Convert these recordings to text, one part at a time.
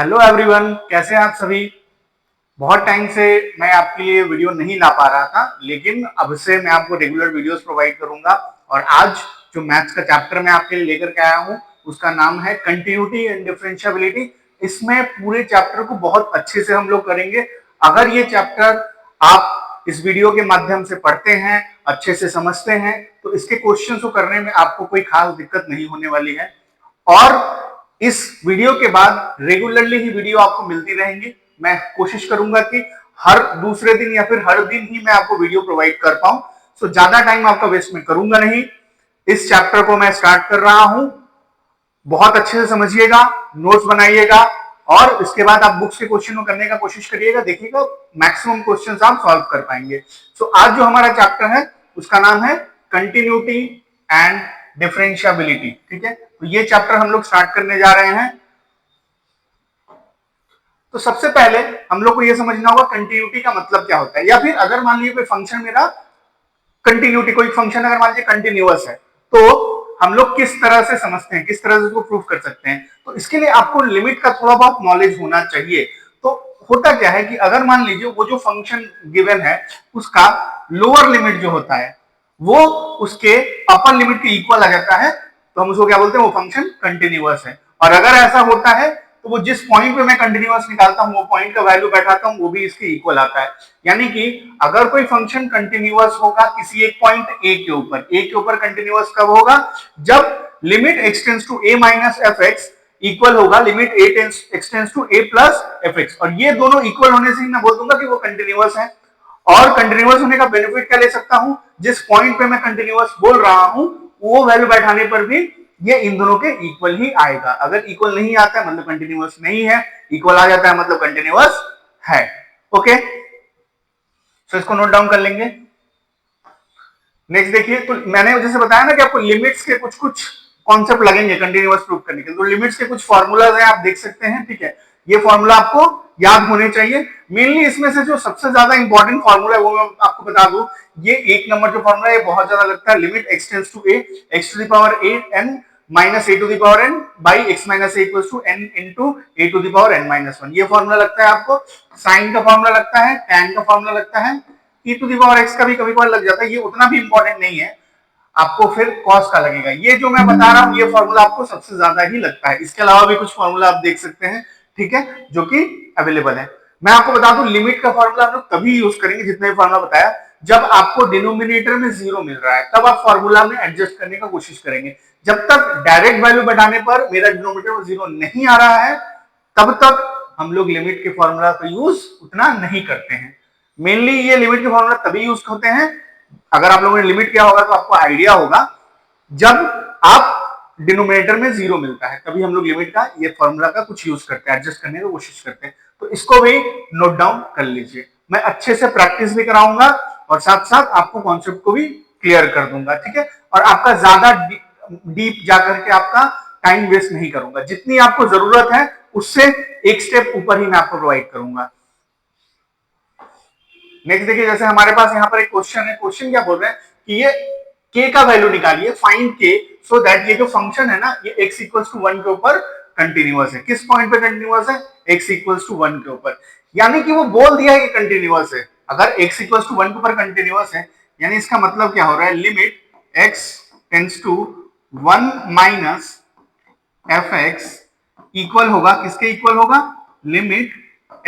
Hello everyone, कैसे हैं आप सभी। बहुत टाइम से मैं आपके लिए वीडियो नहीं ला पा रहा था, लेकिन अब से मैं आपको रेगुलर वीडियोस प्रोवाइड करूंगा। और आज जो मैथ्स का चैप्टर मैं आपके लिए लेकर के आया हूं, उसका नाम है कंटिन्यूटी एंड डिफरेंशिएबिलिटी। इसमें पूरे चैप्टर को बहुत अच्छे से हम लोग करेंगे। अगर ये चैप्टर आप इस वीडियो के माध्यम से पढ़ते हैं, अच्छे से समझते हैं, तो इसके क्वेश्चन को करने में आपको कोई खास दिक्कत नहीं होने वाली है। और इस वीडियो के बाद रेगुलरली ही वीडियो आपको मिलती रहेंगी। मैं कोशिश करूंगा कि हर दूसरे दिन या फिर हर दिन ही मैं आपको वीडियो प्रोवाइड कर पाऊं। सो ज्यादा टाइम आपका वेस्ट मैं करूंगा नहीं। इस चैप्टर को मैं स्टार्ट कर रहा हूं। बहुत अच्छे से समझिएगा, नोट्स बनाइएगा और इसके बाद आप बुक्स के क्वेश्चन को करने का कोशिश करिएगा। देखिएगा मैक्सिमम क्वेश्चन आप सॉल्व कर पाएंगे। सो आज जो हमारा चैप्टर है उसका नाम है कंटिन्यूटी एंड डिफरेंशिएबिलिटी। ठीक है, तो ये चैप्टर हम लोग स्टार्ट करने जा रहे हैं। तो सबसे पहले हम लोग को यह समझना होगा कंटिन्यूटी का मतलब क्या होता है, या फिर अगर मान लीजिए कोई फंक्शन मेरा कंटिन्यूटी, कोई फंक्शन अगर मान लीजिए कंटिन्यूअस है, तो हम लोग किस तरह से समझते हैं, किस तरह से उसको प्रूव कर सकते हैं। तो इसके लिए आपको लिमिट का थोड़ा बहुत नॉलेज होना चाहिए। तो होता क्या है कि अगर मान लीजिए वो जो फंक्शन गिवन है उसका लोअर लिमिट जो होता है वो उसके अपर लिमिट के इक्वल आ जाता है, तो हम उसको क्या बोलते हैं, वो फंक्शन कंटिन्यूअस है। और अगर ऐसा होता है तो वो जिस पॉइंट पे मैं कंटिन्यूअस निकालता हूं वो पॉइंट का वैल्यू बैठाता हूं, वो भी इसके इक्वल आता है। यानी कि अगर कोई फंक्शन कंटिन्यूअस होगा किसी एक पॉइंट ए के ऊपर कंटिन्यूअस कब होगा, जब limit extends to a minus f x equal होगा limit a extends to a plus f x. और ये दोनों इक्वल होने से ही मैं बोल दूंगा कि वो कंटिन्यूअस है। और कंटिन्यूअस होने का बेनिफिट क्या ले सकता हूं, जिस पॉइंट पे मैं कंटिन्यूअस बोल रहा हूं वो वैल्यू बैठाने पर भी ये इन दोनों के इक्वल ही आएगा। अगर इक्वल नहीं आता है मतलब कंटिन्यूअस नहीं है, इक्वल आ जाता है मतलब कंटिन्यूअस है। ओके, तो इसको नोट डाउन कर लेंगे। नेक्स्ट देखिए, तो मैंने जैसे बताया ना कि आपको लिमिट्स के कुछ कुछ कॉन्सेप्ट लगेंगे कंटिन्यूअस प्रूफ करने के। तो लिमिट्स के कुछ फॉर्मूलाज हैं, आप देख सकते हैं। ठीक है, ये फॉर्मूला आपको याद होने चाहिए। मेनली इसमें से जो सबसे ज्यादा इंपॉर्टेंट फॉर्मूला है वो मैं आपको बता दूं। ये एक नंबर जो फॉर्मूला है ये बहुत ज्यादा लगता है, limit x tends to a x to the power a n minus a to the power n by x minus a equals to n into a to the power n minus one. ये formula लगता है आपको। Sign का formula लगता है, tan का formula लगता है, e to the power x का भी कभी कभार लग जाता है, ये उतना भी इंपॉर्टेंट नहीं है। आपको फिर cos का लगेगा। ये जो मैं बता रहा हूं ये फॉर्मूला आपको सबसे ज्यादा ही लगता है। इसके अलावा भी कुछ फॉर्मूला आप देख सकते हैं, ठीक है, जो कि अवेलेबल है। मैं आपको बता दूं लिमिट का फॉर्मूला हम लोग तभी यूज करेंगे, जितने भी फॉर्मूला बताया, जब आपको डिनोमिनेटर में जीरो मिल रहा है तब आप फॉर्मूला में एडजस्ट करने का कोशिश करेंगे। जब तक डायरेक्ट वैल्यू बढ़ाने पर मेरा डिनोमिनेटर में जीरो नहीं आ रहा है तब तक हम लोग लिमिट के फॉर्मूला का यूज उतना नहीं करते हैं। मेनली ये लिमिट के फॉर्मूला तभी यूज होते हैं, अगर आप लोगों ने लिमिट किया होगा तो आपको आइडिया होगा, जब आप डिनोमिनेटर में जीरो मिलता है तभी हम लोग लिमिट का ये फॉर्मूला का कुछ यूज करते हैं, एडजस्ट करने की कोशिश करते हैं। तो इसको भी नोट डाउन कर लीजिए। मैं अच्छे से प्रैक्टिस भी कराऊंगा और साथ साथ आपको कॉन्सेप्ट को भी क्लियर कर दूंगा। ठीक है, और आपका ज्यादा डीप जाकर के आपका टाइम वेस्ट नहीं करूंगा। जितनी आपको जरूरत है उससे एक स्टेप ऊपर ही मैं आपको प्रोवाइड करूंगा। नेक्स्ट देखिए, जैसे हमारे पास यहाँ पर एक क्वेश्चन है। क्वेश्चन क्या बोल रहे हैं कि ये k का वैल्यू निकालिए, फाइंड k सो दैट ये जो फंक्शन है ना ये x इक्वल्स टू 1 के ऊपर कंटिन्यूअस है। किस पॉइंट पे कंटिन्यूअस है, x इक्वल्स टू 1 के ऊपर। यानी कि वो बोल दिया है कि कंटिन्यूअस है। अगर x इक्वल्स टू 1 के ऊपर कंटिन्यूअस है यानी इसका मतलब क्या हो रहा है, limit x tends to 1 minus f x equal होगा, किसके इक्वल होगा, limit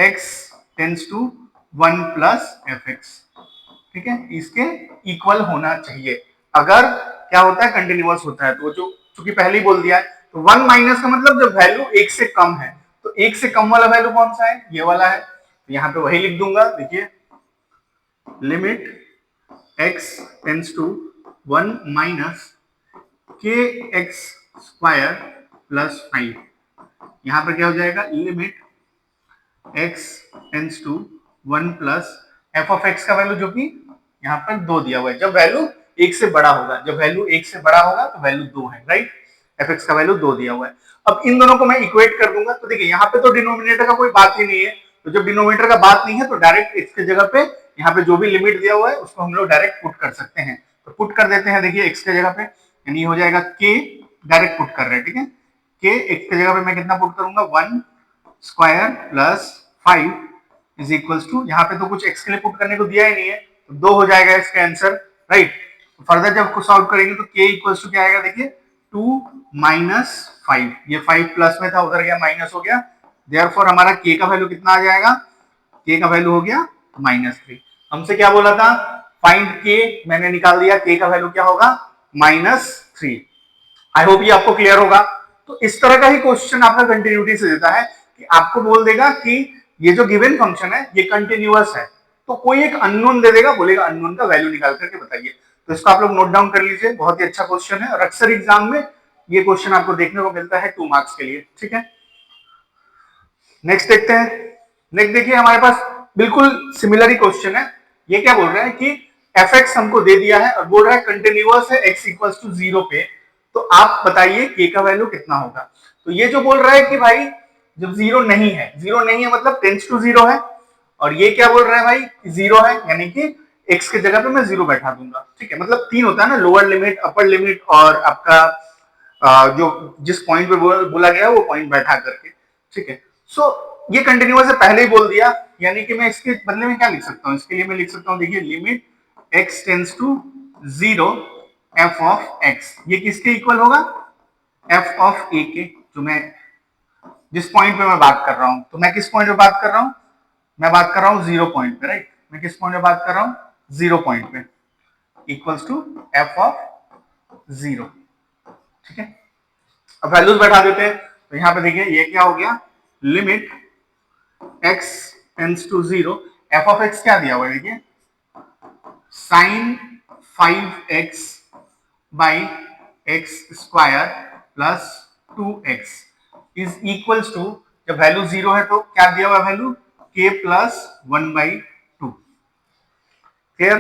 x tends to 1 plus f x. ठीक है, इसके इक्वल होना चाहिए। अगर क्या होता है कंटिन्यूअस होता है तो जो चूंकि पहले ही बोल दिया है, तो 1 माइनस का मतलब जब वैल्यू 1 से कम है, तो 1 से कम वाला वैल्यू कौन सा है, ये वाला है। तो यहां पे वही लिख दूंगा, देखिए limit x tends to 1 minus k x square plus 5। यहां पर क्या हो जाएगा, limit x tends to 1 plus f of x का वैल्यू जो कि यहाँ पर 2 दिया हुआ है, जब वैल्यू 1 से बड़ा होगा, जब वैल्यू 1 से बड़ा होगा तो वैल्यू 2 है, राइट। एफ एक्स का वैल्यू 2 दिया हुआ है। अब इन दोनों को मैं इक्वेट कर दूंगा, तो देखिए यहाँ पे तो डिनोमिनेटर का कोई बात ही नहीं है। तो जब डिनोमिनेटर का बात नहीं है तो डायरेक्ट एक्स की जगह पे यहाँ पे जो भी लिमिट दिया हुआ है उसको हम लोग डायरेक्ट पुट कर सकते हैं। तो पुट कर देते हैं, देखिए एक्स की जगह पे, यानी हो जाएगा के, डायरेक्ट पुट कर रहे हैं, ठीक है। के एक्स की जगह पे मैं कितना पुट करूंगा, 1 square plus 5 is equals to, यहाँ पे तो कुछ x के लिए पुट करने को दिया ही नहीं है, तो 2 हो जाएगा इसका आंसर, राइट। तो फर्दर जब सॉल्व करेंगे तो k इक्वल्स टू क्या आएगा, देखिए 2 माइनस 5, ये 5 प्लस में था उधर गया माइनस हो गया, देयरफॉर हमारा k का वैल्यू कितना आ जाएगा, k का वैल्यू हो गया -3। हमसे क्या बोला था, फाइंड k, मैंने निकाल दिया, k का वैल्यू क्या होगा -3। आई होप ये आपको क्लियर होगा। तो इस तरह का ही क्वेश्चन आपका कंटिन्यूटी से देता है कि आपको बोल देगा कि ये जो गिवन फंक्शन है ये कंटिन्यूअस है, तो कोई एक अननोन दे देगा, बोलेगा अननोन का वैल्यू निकाल करके बताइए। तो इसको आप लोग नोट डाउन कर लीजिए, बहुत ही अच्छा क्वेश्चन है और अक्सर एग्जाम में ये क्वेश्चन आपको देखने को मिलता है 2 मार्क्स के लिए, ठीक है। नेक्स्ट देखते हैं। नेक्स्ट देखिए हमारे पास बिल्कुल सिमिलर ही क्वेश्चन है। ये क्या बोल रहा है कि एफ एक्स हमको दे दिया है और बोल रहा है कंटिन्यूअस है एक्स इक्वल्स टू 0 पे, तो आप बताइए के का वैल्यू कितना होगा। तो ये जो बोल रहा है कि भाई जब 0 नहीं है, 0 नहीं है मतलब टेंस टू 0 है, और ये क्या बोल रहा है भाई 0 है, यानी कि x के जगह पे मैं 0 बैठा दूंगा, ठीक है। मतलब 3 होता है ना, लोअर लिमिट, अपर लिमिट और आपका जो जिस पॉइंट पे बोला गया वो पॉइंट बैठा करके, ठीक है। सो ये कंटिन्यूअस है, पहले ही बोल दिया, यानी कि मैं इसके बदले में क्या लिख सकता हूँ, इसके लिए मैं लिख सकता हूँ, देखिए limit x tends to 0 f of x, ये किसके इक्वल होगा, f ऑफ a के, जो मैं जिस पॉइंट पे मैं बात कर रहा हूं, तो मैं किस पॉइंट पे बात कर रहा हूं, मैं बात कर रहा हूं 0 पॉइंट पे, राइट। मैं किस पॉइंट पे बात कर रहा हूं, 0 पॉइंट पे, इक्वल्स टू f ऑफ 0, ठीक है। अब वैल्यूज बैठा देते हैं, तो यहां पे देखिए ये क्या हो गया, limit x tends to 0, f of x क्या दिया हुआ है, देखिए sine 5x by x square plus 2x is equals to, जब वैल्यू 0 है तो क्या दिया हुआ वैल्यू k प्लस 1/2, क्लियर।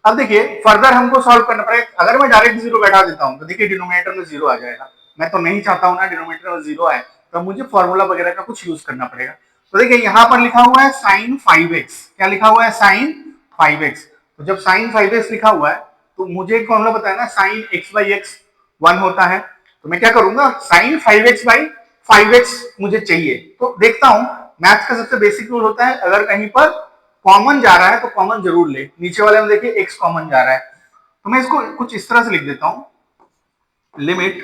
अब देखिए फर्दर हमको सॉल्व करना पड़ेगा, अगर मैं डायरेक्ट 0 बैठा देता हूं तो देखिए डिनोमिनेटर में 0 आ जाएगा, मैं तो नहीं चाहता हूं ना डिनोमिनेटर में 0 आए, तो मुझे फॉर्मूला वगैरह का कुछ यूज करना पड़ेगा। तो देखिए यहां पर लिखा हुआ है साइन 5x, क्या लिखा हुआ है साइन 5x, तो जब साइन 5x लिखा हुआ है तो मुझे एक फॉर्मूला पता है ना, साइन x बाई एक्स 1 होता है, तो मैं क्या करूंगा साइन 5x बाई 5x मुझे चाहिए, तो देखता हूं मैथ्स का सबसे बेसिक रूल होता है, अगर कहीं पर कॉमन जा रहा है तो कॉमन जरूर ले, नीचे वाले में देखिए x कॉमन जा रहा है, तो मैं इसको कुछ इस तरह से लिख देता हूं, limit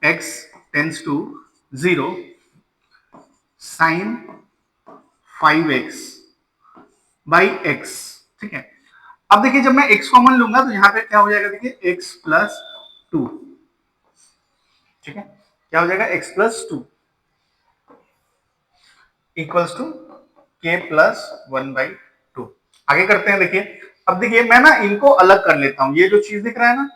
x tends to 0 sine 5x by x, ठीक है। अब देखिए जब मैं x कॉमन लूंगा तो यहां पे क्या हो जाएगा, देखिए x प्लस 2, ठीक है, क्या हो जाएगा x plus 2 equals to k plus 1/2। आगे करते हैं, देखिए अब देखिए मैं ना इनको अलग कर लेता हूं, ये जो चीज दिख रहा है ना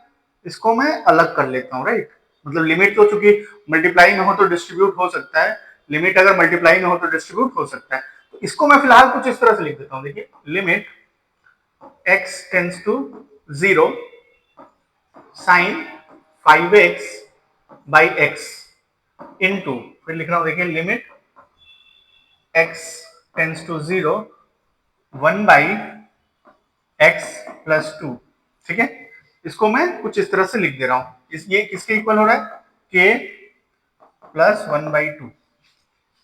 इसको मैं अलग कर लेता हूं, राइट। मतलब लिमिट तो चूंकि मल्टीप्लाई में हो तो डिस्ट्रीब्यूट हो सकता है, लिमिट अगर मल्टीप्लाई में हो तो डिस्ट्रीब्यूट हो सकता है, तो इसको मैं फिलहाल कुछ इस तरह से लिख देता हूं, देखिए limit x tends to 0 sine 5x by x into, फिर लिख रहा हूं देखिए limit x tends to 0 1 by x plus 2, ठीक है। इसको मैं कुछ इस तरह से लिख दे रहा हूं, ये किसके इक्वल हो रहा है, k प्लस 1/2,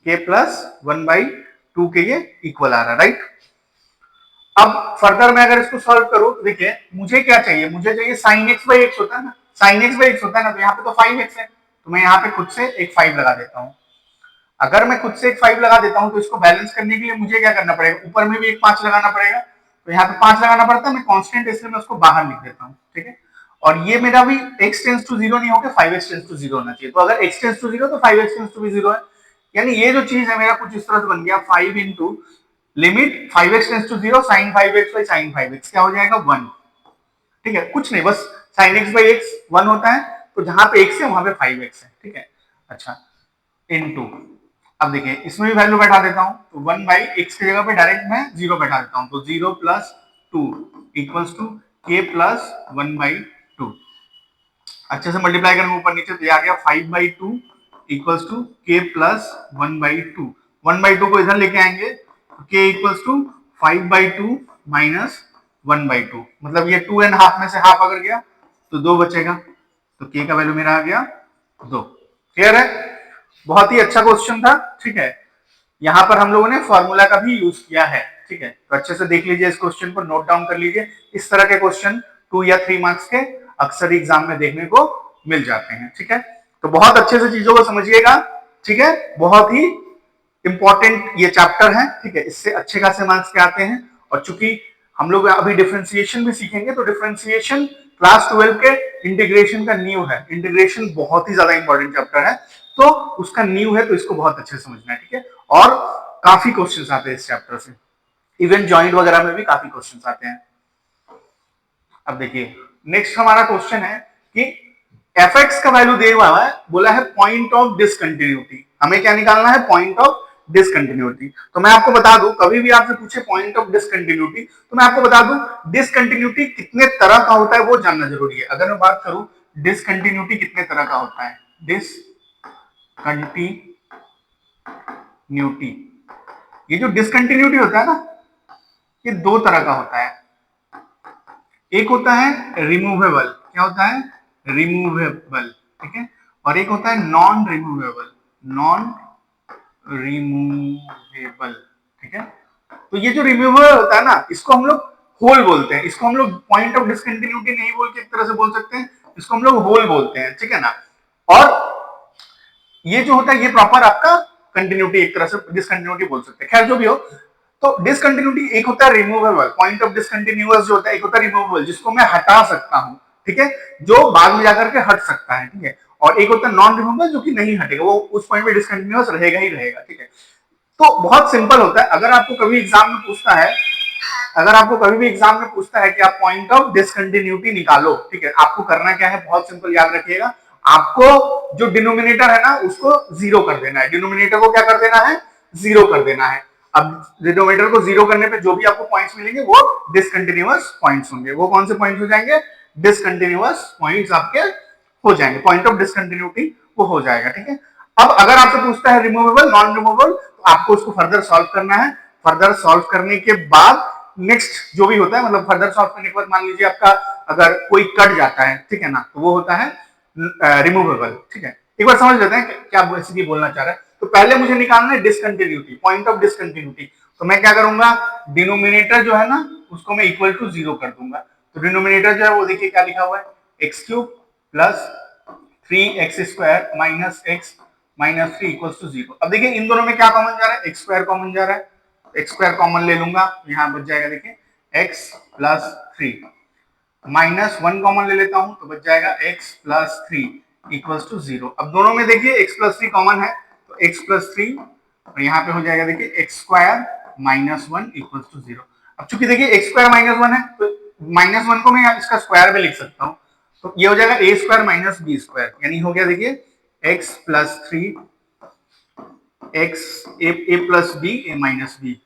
k प्लस 1/2 के ये इक्वल आ रहा है, राइट। अब फर्दर मैं अगर इसको सॉल्व करूं तो देखिए मुझे क्या चाहिए, मुझे चाहिए साइन x बाई एक्स होता है ना, साइन x बाई एक्स होता है ना, तो यहाँ पे तो 5x है, तो मैं यहाँ पे खुद से एक 5 लगा देता हूँ। अगर मैं खुद से एक 5 लगा देता हूं तो इसको बैलेंस करने के लिए मुझे क्या करना पड़ेगा, ऊपर में भी एक 5 लगाना पड़ेगा, तो यहाँ पे 5 लगाना पड़ता है, मैं कांस्टेंट इसलिए मैं उसको बाहर लिख देता हूँ, ठीक है। और ये मेरा भी x टेंस टू 0 नहीं होगा, 5x टेंस टू 0 होना चाहिए, तो अगर x टेंस टू 0 तो 5x टेंस टू भी 0 है, यानी ये जो चीज है मेरा कुछ इस तरह से बन गया, 5 into limit 5x tends to 0 sine 5x by sine 5x क्या हो जाएगा 1, ठीक है। कुछ नहीं, बस साइन x बाई x 1 होता है, तो जहां पे x है वहां पे 5x है, ठीक है। अच्छा इनटू, अब देखिए इसमें भी वैल्यू बैठा देता हूं, तो 1 बाई एक्स की जगह पे डायरेक्ट मैं 0 बैठा देता हूं, तो 0 plus 2 equals to k plus 1/2, अच्छे से मल्टीप्लाई करेंगे ऊपर नीचे तो ये आ गया 5/2 इक्वल्स टू k प्लस 1/2, 1/2 को इधर लेके आएंगे तो k इक्वल्स टू 5/2 माइनस 1/2, मतलब ये 2.5 में से हाफ अगर गया तो 2 बचेगा, तो k का वैल्यू मेरा आ गया 2, क्लियर है। बहुत ही अच्छा क्वेश्चन था, ठीक है। यहाँ पर हम लोगों ने फॉर्मूला का भी यूज किया है, ठीक है। तो अच्छे से देख लीजिए, इस क्वेश्चन को नोट डाउन कर लीजिए। इस तरह के क्वेश्चन 2 या 3 मार्क्स के अक्सर एग्जाम में देखने को मिल जाते हैं, ठीक है। तो बहुत अच्छे से चीजों को समझिएगा, ठीक है। बहुत ही इंपॉर्टेंट ये चैप्टर है, ठीक है। इससे अच्छे खासे मार्क्स के आते हैं। और चूंकि हम लोग अभी डिफरेंशिएशन भी सीखेंगे, तो डिफरेंशिएशन क्लास 12 के इंटीग्रेशन का नींव है। इंटीग्रेशन बहुत ही ज्यादा इंपॉर्टेंट चैप्टर है, तो उसका नींव है, तो इसको बहुत अच्छे से समझना है, ठीक है। और काफी क्वेश्चंस आते हैं इस चैप्टर से, इवन जॉइंट वगैरह में भी काफी क्वेश्चंस आते हैं। अब देखिए नेक्स्ट हमारा क्वेश्चन है कि एफ एक्स का वैल्यू दिया हुआ है, बोला है पॉइंट ऑफ डिसकंटिन्यूटी। हमें क्या निकालना है? Point of discontinuity. तो मैं आपको बता दूं, कभी भी आपसे पूछे पॉइंट ऑफ डिसकंटिन्यूटी, तो मैं आपको बता दूं डिसकंटिन्यूटी कितने तरह का होता है वो जानना जरूरी है। अगर मैं बात करूं डिसकंटिन्यूटी कितने तरह का होता है, डिसकंटिन्यूटी, ये जो डिसकंटिन्यूटी होता है ना, ये दो तरह का होता है। एक होता है रिमूवेबल, क्या होता है? रिमूवेबल, ठीक है। और एक होता है नॉन रिमूवेबल, नॉन रिमूवेबल, ठीक है। तो ये जो रिमूवेबल होता है ना, इसको हम लोग होल बोलते हैं। इसको हम लोग पॉइंट ऑफ डिसकंटिन्यूटी नहीं बोल के एक तरह से बोल सकते हैं, इसको हम लोग होल बोलते हैं, ठीक है ना। और ये जो होता है ये प्रॉपर आपका कंटिन्यूटी, एक तरह से डिसकंटिन्यूटी बोल सकते हैं। खैर जो भी हो, तो डिसकंटिन्यूटी एक होता है रिमूवेबल, पॉइंट ऑफ डिसकंटिन्यूअस जो होता है, एक होता है रिमूवेबल जिसको मैं हटा सकता हूं, ठीक है, जो बाद में जाकर के हट सकता है, ठीक है। और एक होता है नॉन रिमूवेबल जो कि नहीं हटेगा, वो उस पॉइंट पे डिसकंटिन्यूअस रहेगा ही रहेगा, ठीक है। तो बहुत सिंपल होता है। अगर आपको कभी एग्जाम में पूछता है, अगर आपको कभी भी एग्जाम में पूछता है कि आप पॉइंट ऑफ डिसकंटिन्यूटी निकालो, ठीक है, आपको करना क्या है? बहुत सिंपल, याद रखिएगा। आपको जो डिनोमिनेटर है ना, उसको जीरो कर देना है। डिनोमिनेटर को क्या कर देना है? जीरो कर देना है। अब डिनोमिनेटर को जीरो करने पे जो भी आपको पॉइंट्स मिलेंगे वो डिसकंटिन्यूअस पॉइंट्स होंगे। वो कौन से पॉइंट्स हो जाएंगे? डिसकंटिन्यूअस पॉइंट्स आपके हो जाएंगे। पॉइंट ऑफ डिसकंटिन्यूटी वो हो जाएगा, ठीक है। अब अगर आपसे पूछता है रिमूवेबल, नॉन रिमूवेबल, तो आपको उसको फर्दर सॉल्व करना है। फर्दर सॉल्व करने के बाद नेक्स्ट जो भी होता है, मतलब फर्दर सॉल्व करने के बाद मान लीजिए आपका अगर कोई कट जाता है, ठीक है ना, तो वो होता है रिमूवेबल, ठीक है। एक बार समझ लेते हैं क्या बेसिकली बोलना चाह रहा है। तो पहले मुझे निकालना है डिसकंटिन्यूटी, पॉइंट ऑफ डिसकंटिन्यूटी। तो मैं क्या करूंगा? डिनोमिनेटर जो है ना, उसको मैं इक्वल टू जीरो कर दूंगा। तो डिनोमिनेटर जो है वो देखिए क्या लिखा हुआ है, x cube plus 3x² minus x minus 3 equals to 0। अब देखिए इन दोनों में क्या कॉमन जा रहा है? एक्स स्क्वायर कॉमन जा रहा है, एक्स स्क्वायर कॉमन ले लूंगा, यहाँ बच जाएगा देखिए एक्स प्लस 3, माइनस 1 कॉमन ले लेता हूं तो बच जाएगा एक्स प्लस 3 इक्वल्स टू 0। अब दोनों में देखिए एक्स प्लस 3 कॉमन है, तो एक्स प्लस 3 और यहाँ पे हो जाएगा देखिए x square minus 1 equals to 0। अब चूंकि देखिए एक्स स्क्वायर माइनस 1 है, तो माइनस 1 को मैं इसका स्क्वायर में लिख सकता हूँ, तो ये हो जाएगा a square minus b square, यानी हो गया देखिए x plus 3 x a plus b a minus B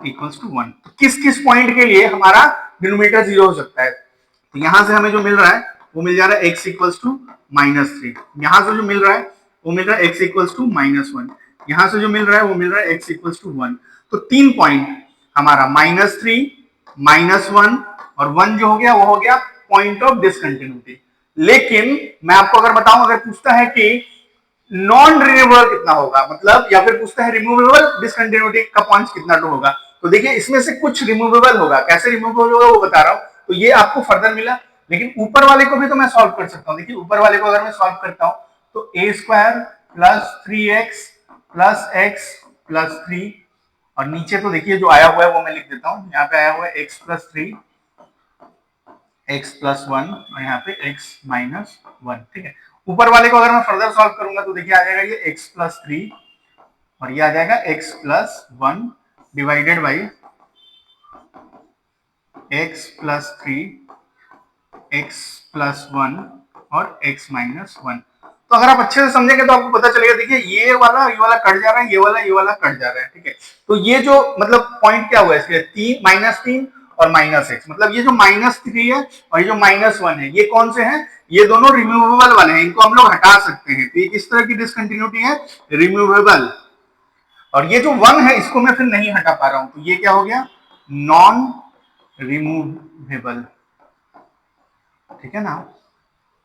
equals to 1। तो किस किस पॉइंट के लिए हमारा डिनोमिनेटर जीरो हो सकता है? तो यहां से हमें जो मिल रहा है वो मिल जा रहा है एक्स इक्वल्स टू माइनस 3, यहां से जो मिल रहा है वो मिल रहा है एक्स इक्वल्स टू माइनस 1, यहां से जो मिल रहा है वो मिल रहा है एक्स इक्वल्स टू 1। तो 3 पॉइंट हमारा माइनस 3, माइनस 1 और 1 जो हो गया वो हो गया पॉइंट ऑफ डिसकंटिन्यूटी। लेकिन मैं आपको अगर बताऊं, अगर पूछता है कि नॉन रिन्यूएबल कितना होगा, मतलब या फिर पूछता है रिमूवेबल डिसकंटिन्यूटी का पॉइंट्स कितना टू होगा, तो देखिए इसमें से कुछ रिमूवेबल होगा। कैसे रिमूवेबल होगा वो बता रहा हूं। तो ये आपको फर्दर मिला, लेकिन ऊपर वाले को भी तो मैं सॉल्व कर सकता हूं। देखिए ऊपर वाले को अगर मैं सॉल्व करता हूं तो a square plus 3x plus x plus 3, और नीचे तो देखिए जो आया हुआ है वो मैं लिख देता हूं। यहाँ पे आया हुआ है एक्स प्लस 3 एक्स प्लस 1 और यहाँ पे एक्स माइनस 1, ठीक है। ऊपर वाले को अगर मैं फर्दर सॉल्व करूंगा तो देखिए आ जाएगा ये एक्स प्लस 3 और ये आ जाएगा x plus 1 divided by x plus 3 x plus 1 और एक्स माइनस 1। तो अगर आप अच्छे से समझेंगे तो आपको पता चलेगा, देखिए ये वाला कट जा रहा है, ये वाला कट जा रहा है, ठीक है। तो ये जो मतलब पॉइंट क्या हुआ है इसके, 3 माइनस 3 और माइनस एक्स, मतलब ये जो माइनस 3 है और ये जो माइनस 1 है, ये कौन से हैं? ये दोनों रिमूवेबल वाले हैं, इनको हम लोग हटा सकते हैं। तो ये किस तरह की डिसकंटिन्यूटी है? रिमूवेबल। और ये जो 1 है इसको मैं फिर नहीं हटा पा रहा हूं, तो ये क्या हो गया? नॉन रिमूवेबल, ठीक है ना।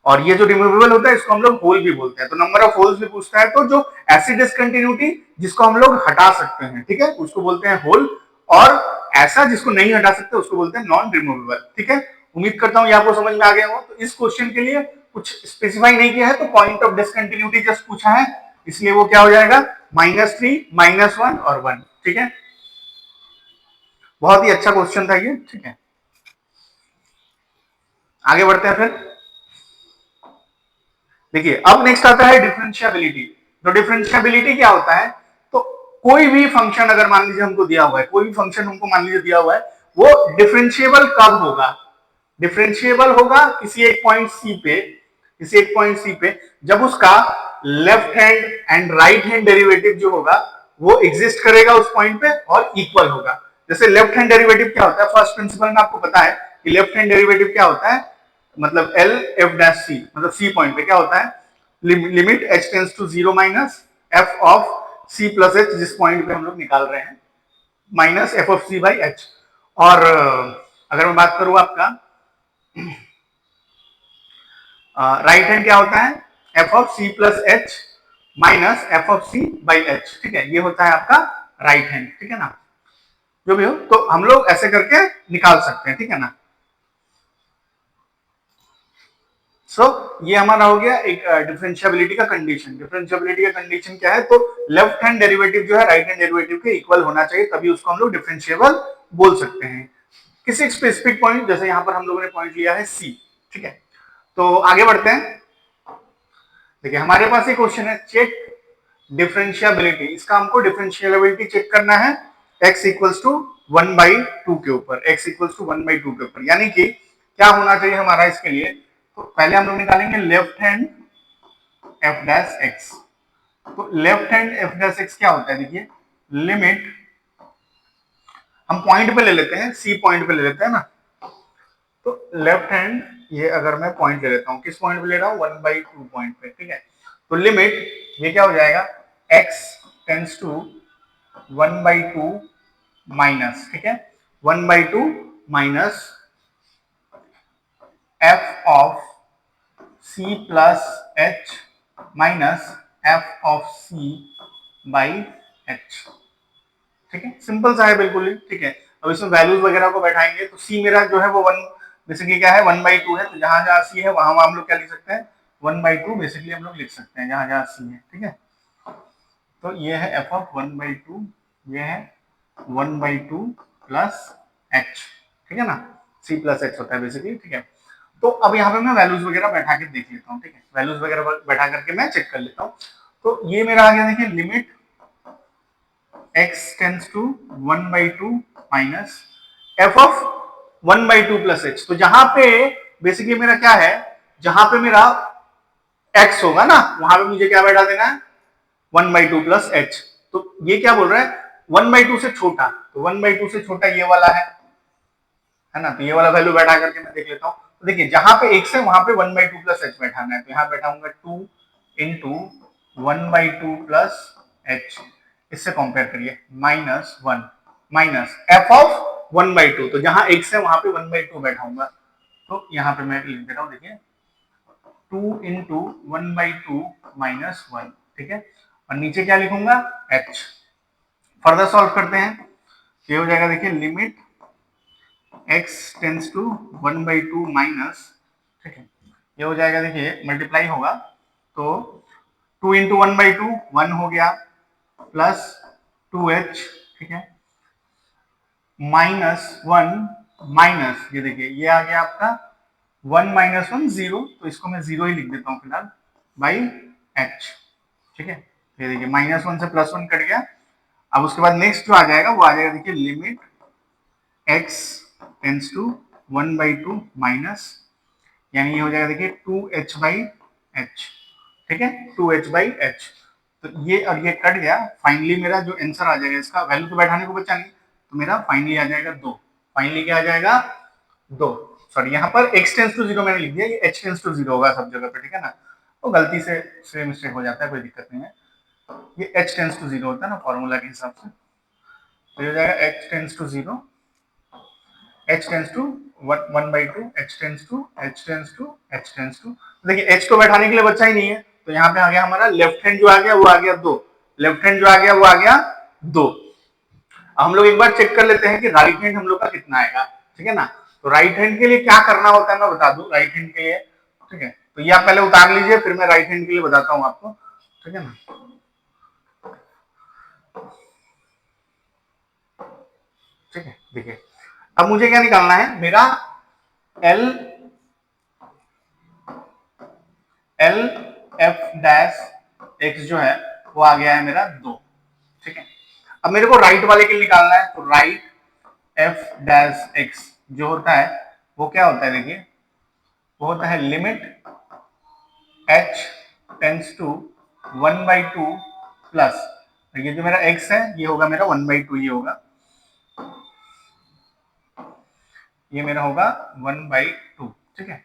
और ये जो रिमूवेबल होता है इसको हम लोग होल भी बोलते हैं। तो नंबर ऑफ होल्स भी पूछता है, तो जो ऐसी डिसकंटिन्यूटी जिसको हम लोग हटा सकते हैं, ठीक है, उसको बोलते हैं होल, और ऐसा जिसको नहीं हटा सकते उसको बोलते हैं नॉन रिमूवेबल। ठीक है, उम्मीद करता हूं ये आपको समझ में आ गया हो। तो इस क्वेश्चन के लिए कुछ स्पेसिफाई नहीं किया है, तो पॉइंट ऑफ डिसकंटिन्यूटी जस्ट पूछा है, इसलिए वो क्या हो जाएगा, -3, -1 और 1। ठीक है, बहुत ही अच्छा क्वेश्चन था ये। ठीक है, आगे बढ़ते हैं फिर। देखिए अब नेक्स्ट आता है डिफरेंशियबिलिटी। तो डिफरेंशियबिलिटी क्या होता है, तो कोई भी फंक्शन अगर मान लीजिए हमको दिया हुआ है, कोई भी फंक्शन हमको मान लीजिए दिया हुआ है, वो डिफरेंशिएबल कब होगा, डिफरेंशिएबल होगा किसी एक पॉइंट सी पे, किसी एक पॉइंट सी पे, जब उसका left hand and right hand derivative जो होगा वो एग्जिस्ट करेगा उस पॉइंट पे और इक्वल होगा। जैसे लेफ्ट हैंड डेरिवेटिव क्या होता है, फर्स्ट प्रिंसिपल में आपको पता है कि लेफ्ट हैंड डेरिवेटिव क्या होता है, मतलब एल एफ डैश सी, मतलब सी पॉइंट पे क्या होता है, limit h tends to 0 minus f of c plus h, जिस पॉइंट पे हम लोग निकाल रहे हैं, minus f of c by h. और अगर मैं बात करूं आपका राइट हैंड क्या होता है, f of c plus h minus f of c by h. ठीक है, ये होता है आपका राइट हैंड। ठीक है ना, जो भी हो, तो हम लोग ऐसे करके निकाल सकते हैं। ठीक है ना, ये हमारा हो गया एक डिफरेंशियबिलिटी का कंडीशन। डिफरेंशियबिलिटी का कंडीशन क्या है, तो लेफ्ट हैंड डेरिवेटिव जो है राइट हैंड डेरिवेटिव के इक्वल होना चाहिए, तभी उसको हम लोग डिफरेंशिएबल बोल सकते हैं किसी एक स्पेसिफिक पॉइंट। जैसे यहां पर हम लोगों ने पॉइंट लिया है सी। ठीक है, तो आगे बढ़ते हैं। देखिए हमारे पास एक क्वेश्चन है, चेक डिफरेंशियबिलिटी। इसका हमको डिफरेंशियबिलिटी चेक करना है x इक्वल्स टू 1/2 के ऊपर, x इक्वल्स टू 1/2 के ऊपर, यानी कि क्या होना चाहिए हमारा इसके लिए, तो पहले हम लोग निकालेंगे left hand f dash x. तो left hand f dash x क्या होता है, देखिए लिमिट, हम पॉइंट पे ले लेते हैं, सी पॉइंट पे ले लेते हैं ना, तो लेफ्ट हैंड, ये अगर मैं पॉइंट ले लेता हूँ, किस पॉइंट पे ले रहा हूँ, 1/2 पॉइंट पे। ठीक है, तो लिमिट ये क्या हो जाएगा, x टेंस टू 1/2 माइनस, ठीक है, 1/2 minus f of c plus h minus f of c by h. ठीक है, सिंपल सा है बिल्कुल ही। ठीक है, अब इसमें वैल्यूज वगैरह को बैठाएंगे, तो सी मेरा जो है वो 1 बेसिकली क्या है, 1/2 है, तो जहां जहां सी है वहां हम लोग क्या लिख सकते हैं, 1/2 बेसिकली हम लोग लिख सकते हैं जहां जहां सी है। ठीक है, तो ये है एफ ऑफ 1/2, ये है 1/2 प्लस एच। ठीक है ना, सी प्लस एच होता है बेसिकली। ठीक है, तो अब यहाँ पे मैं वैल्यूज वगैरह बैठा के देख लेता हूँ। ठीक है, वैल्यूज वगैरह बैठा करके मैं चेक कर लेता हूँ। तो ये मेरा आ गया, देखिए limit x tends to 1/2 minus f of 1/2 plus h। तो जहां पे बेसिकली मेरा क्या है, जहां पे मेरा x होगा ना, वहां पे मुझे क्या बैठा देना है, 1/2 प्लस h। तो ये क्या बोल रहा है, 1/2 से छोटा, तो 1/2 से छोटा ये वाला है ना, तो ये वाला वैल्यू बैठा करके मैं देख लेता हूँ। तो देखिए जहां पे x है वहां पे 1/2 प्लस h बैठाना है, तो यहाँ बैठाऊंगा 2 इंटू 1/2 प्लस h, इससे कंपेयर करिए, -1 माइनस f ऑफ 1/2, तो जहां x है वहां पे 1/2 बैठाऊंगा, तो यहाँ पे मैं लिख दे रहा हूँ, देखिए 2 इंटू 1/2 माइनस 1। ठीक है, और नीचे क्या लिखूंगा, h। फर्दर सॉल्व करते हैं, ये हो जाएगा, देखिए limit x tends to 1/2 minus, ठीक है, ये हो जाएगा, देखिए मल्टीप्लाई होगा, तो 2 इंटू 1/2 1 हो गया, प्लस 2h, ठीक है, -1 माइनस, ये देखिए ये आ गया आपका 1 - 1 0, तो इसको मैं 0 ही लिख देता हूँ फिलहाल, बाई h। ठीक है, ये देखिए -1 से +1 कट गया। अब उसके बाद नेक्स्ट जो आ जाएगा वो आ जाएगा, देखिए limit x tends to 1/2 minus, यानी ये हो जाएगा, देखिए 2h बाई एच। ठीक है, 2h बाई एच, तो ये और ये कट गया, फाइनली मेरा जो आंसर आ जाएगा, इसका वैल्यू तो बैठाने को बचा नहीं, तो मेरा फाइनली आ जाएगा 2। फाइनली क्या आ जाएगा, 2। सॉरी, यहाँ पर x टेंस टू 0 मैंने लिख दिया, ये h टेंस टू 0 होगा सब जगह पे। ठीक है ना, तो गलती से मिस्टेक हो जाता है, कोई दिक्कत नहीं है, ये h टेंस टू 0 होता है ना फॉर्मूला के हिसाब से, तो ये हो जाएगा h tends to 0 h tends to 1/2, h tends to, h tends to, h tends to. देखिए h को बैठाने के लिए बच्चा ही नहीं है, तो यहाँ पे आ गया हमारा लेफ्ट हैंड जो आ गया वो आ गया 2, लेफ्ट हैंड जो आ गया वो आ गया 2। हम लोग एक बार चेक कर लेते हैं कि राइट हैंड हम लोग का कितना आएगा, ठीक है ना। तो राइट हैंड के लिए क्या करना होता है मैं बता दूं, राइट हैंड के लिए, ठीक है। तो ये आप पहले उतार लीजिए, फिर मैं राइट हैंड के लिए बताता हूं आपको, ठीक है ना। ठीक है, देखिए अब मुझे क्या निकालना है, मेरा L L F dash x जो है वो आ गया है मेरा 2, ठीक है। अब मेरे को राइट वाले के लिए निकालना है, तो राइट एफ डैश एक्स जो होता है वो क्या होता है, देखिए वो होता है limit h tends to 1/2 plus, ये जो मेरा x है ये होगा मेरा 1/2, ये होगा, ये मेरा होगा 1/2, ठीक है।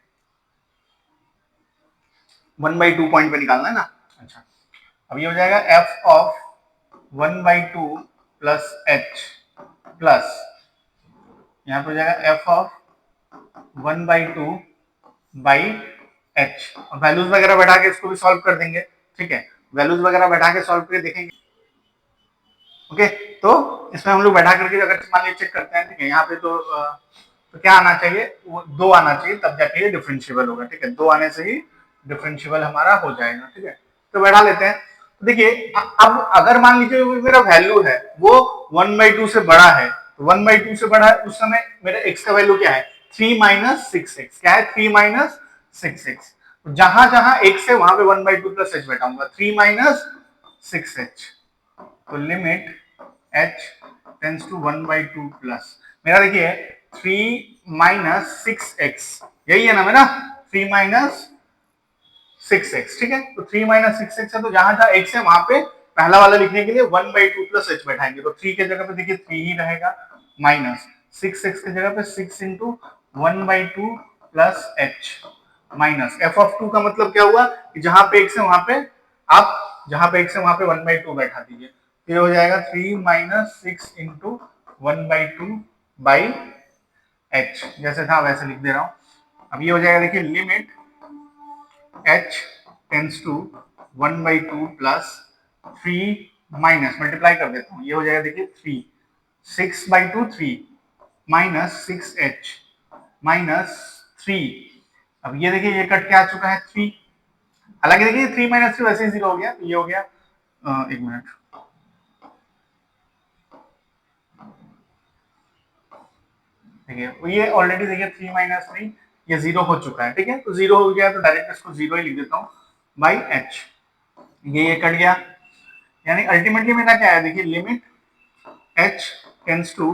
1/2 पॉइंट पे निकालना है ना। अच्छा, अब ये हो जाएगा f of 1/2 plus h plus, यहाँ पे हो जाएगा f ऑफ 1/2 बाई h, और वैल्यूज वगैरह बैठा के इसको भी सॉल्व कर देंगे, ठीक है। वैल्यूज वगैरह बैठा के सॉल्व करके देखेंगे, ओके। तो इसमें हम लोग बैठा करके अगर मान लीजिए चेक करते हैं, ठीक है, यहाँ पे तो क्या आना चाहिए, वो 2 आना चाहिए, तब जाके ये डिफरेंशिएबल होगा, ठीक है। 2 आने से ही डिफरेंशिएबल हमारा हो जाएगा, ठीक है। तो बैठा लेते हैं, तो देखिए अब अगर मान लीजिए मेरा वैल्यू है वो 1/2 से बड़ा है, तो 1/2 से बड़ा है उस समय मेरा x का वैल्यू क्या है, 3 - 6x, क्या है 3 - 6x। जहां जहां x है वहां पे 1/2 प्लस h बैठाऊंगा, 3 - 6h, तो limit h tends to 1/2 plus, मेरा देखिए 3 - 6x, यही है ना मेरा, 3 - 6x, ठीक है। तो 3 - 6x है, तो जहां जहां x है वहां पे पहला वाला लिखने के लिए 1/2 प्लस h बैठाएंगे, तो 3 के जगह पे देखिए 3 ही रहेगा, माइनस 6x के जगह पे 6 into 1/2 plus h, minus f of 2 का मतलब क्या हुआ कि जहां पे x है वहां पे आप, जहां पे x है वहां पे 1/2 बैठा दीजिए, ये हो जाएगा 3 - 6 इंटू 1/2 बाई h, जैसे था वैसे लिख दे रहा हूं। अब ये हो जाएगा देखिए limit h tends to 1/2 plus 3 minus, multiply कर देता हूं, ये हो जाएगा देखिए 3, 6/2 3 माइनस 6h माइनस 3। अब ये देखिए ये कट के आ चुका है 3, हालांकि देखिए 3 - 3 वैसे ही 0 हो गया, तो ये हो गया, एक मिनट, देखिए ये ऑलरेडी देखिए 3 - 3 ये 0 हो चुका है, ठीक है। तो 0 हो गया तो डायरेक्ट इसको 0 ही लिख देता हूँ बाई h, ये कट गया, यानी अल्टीमेटली मेरा क्या है, देखिए limit h tends to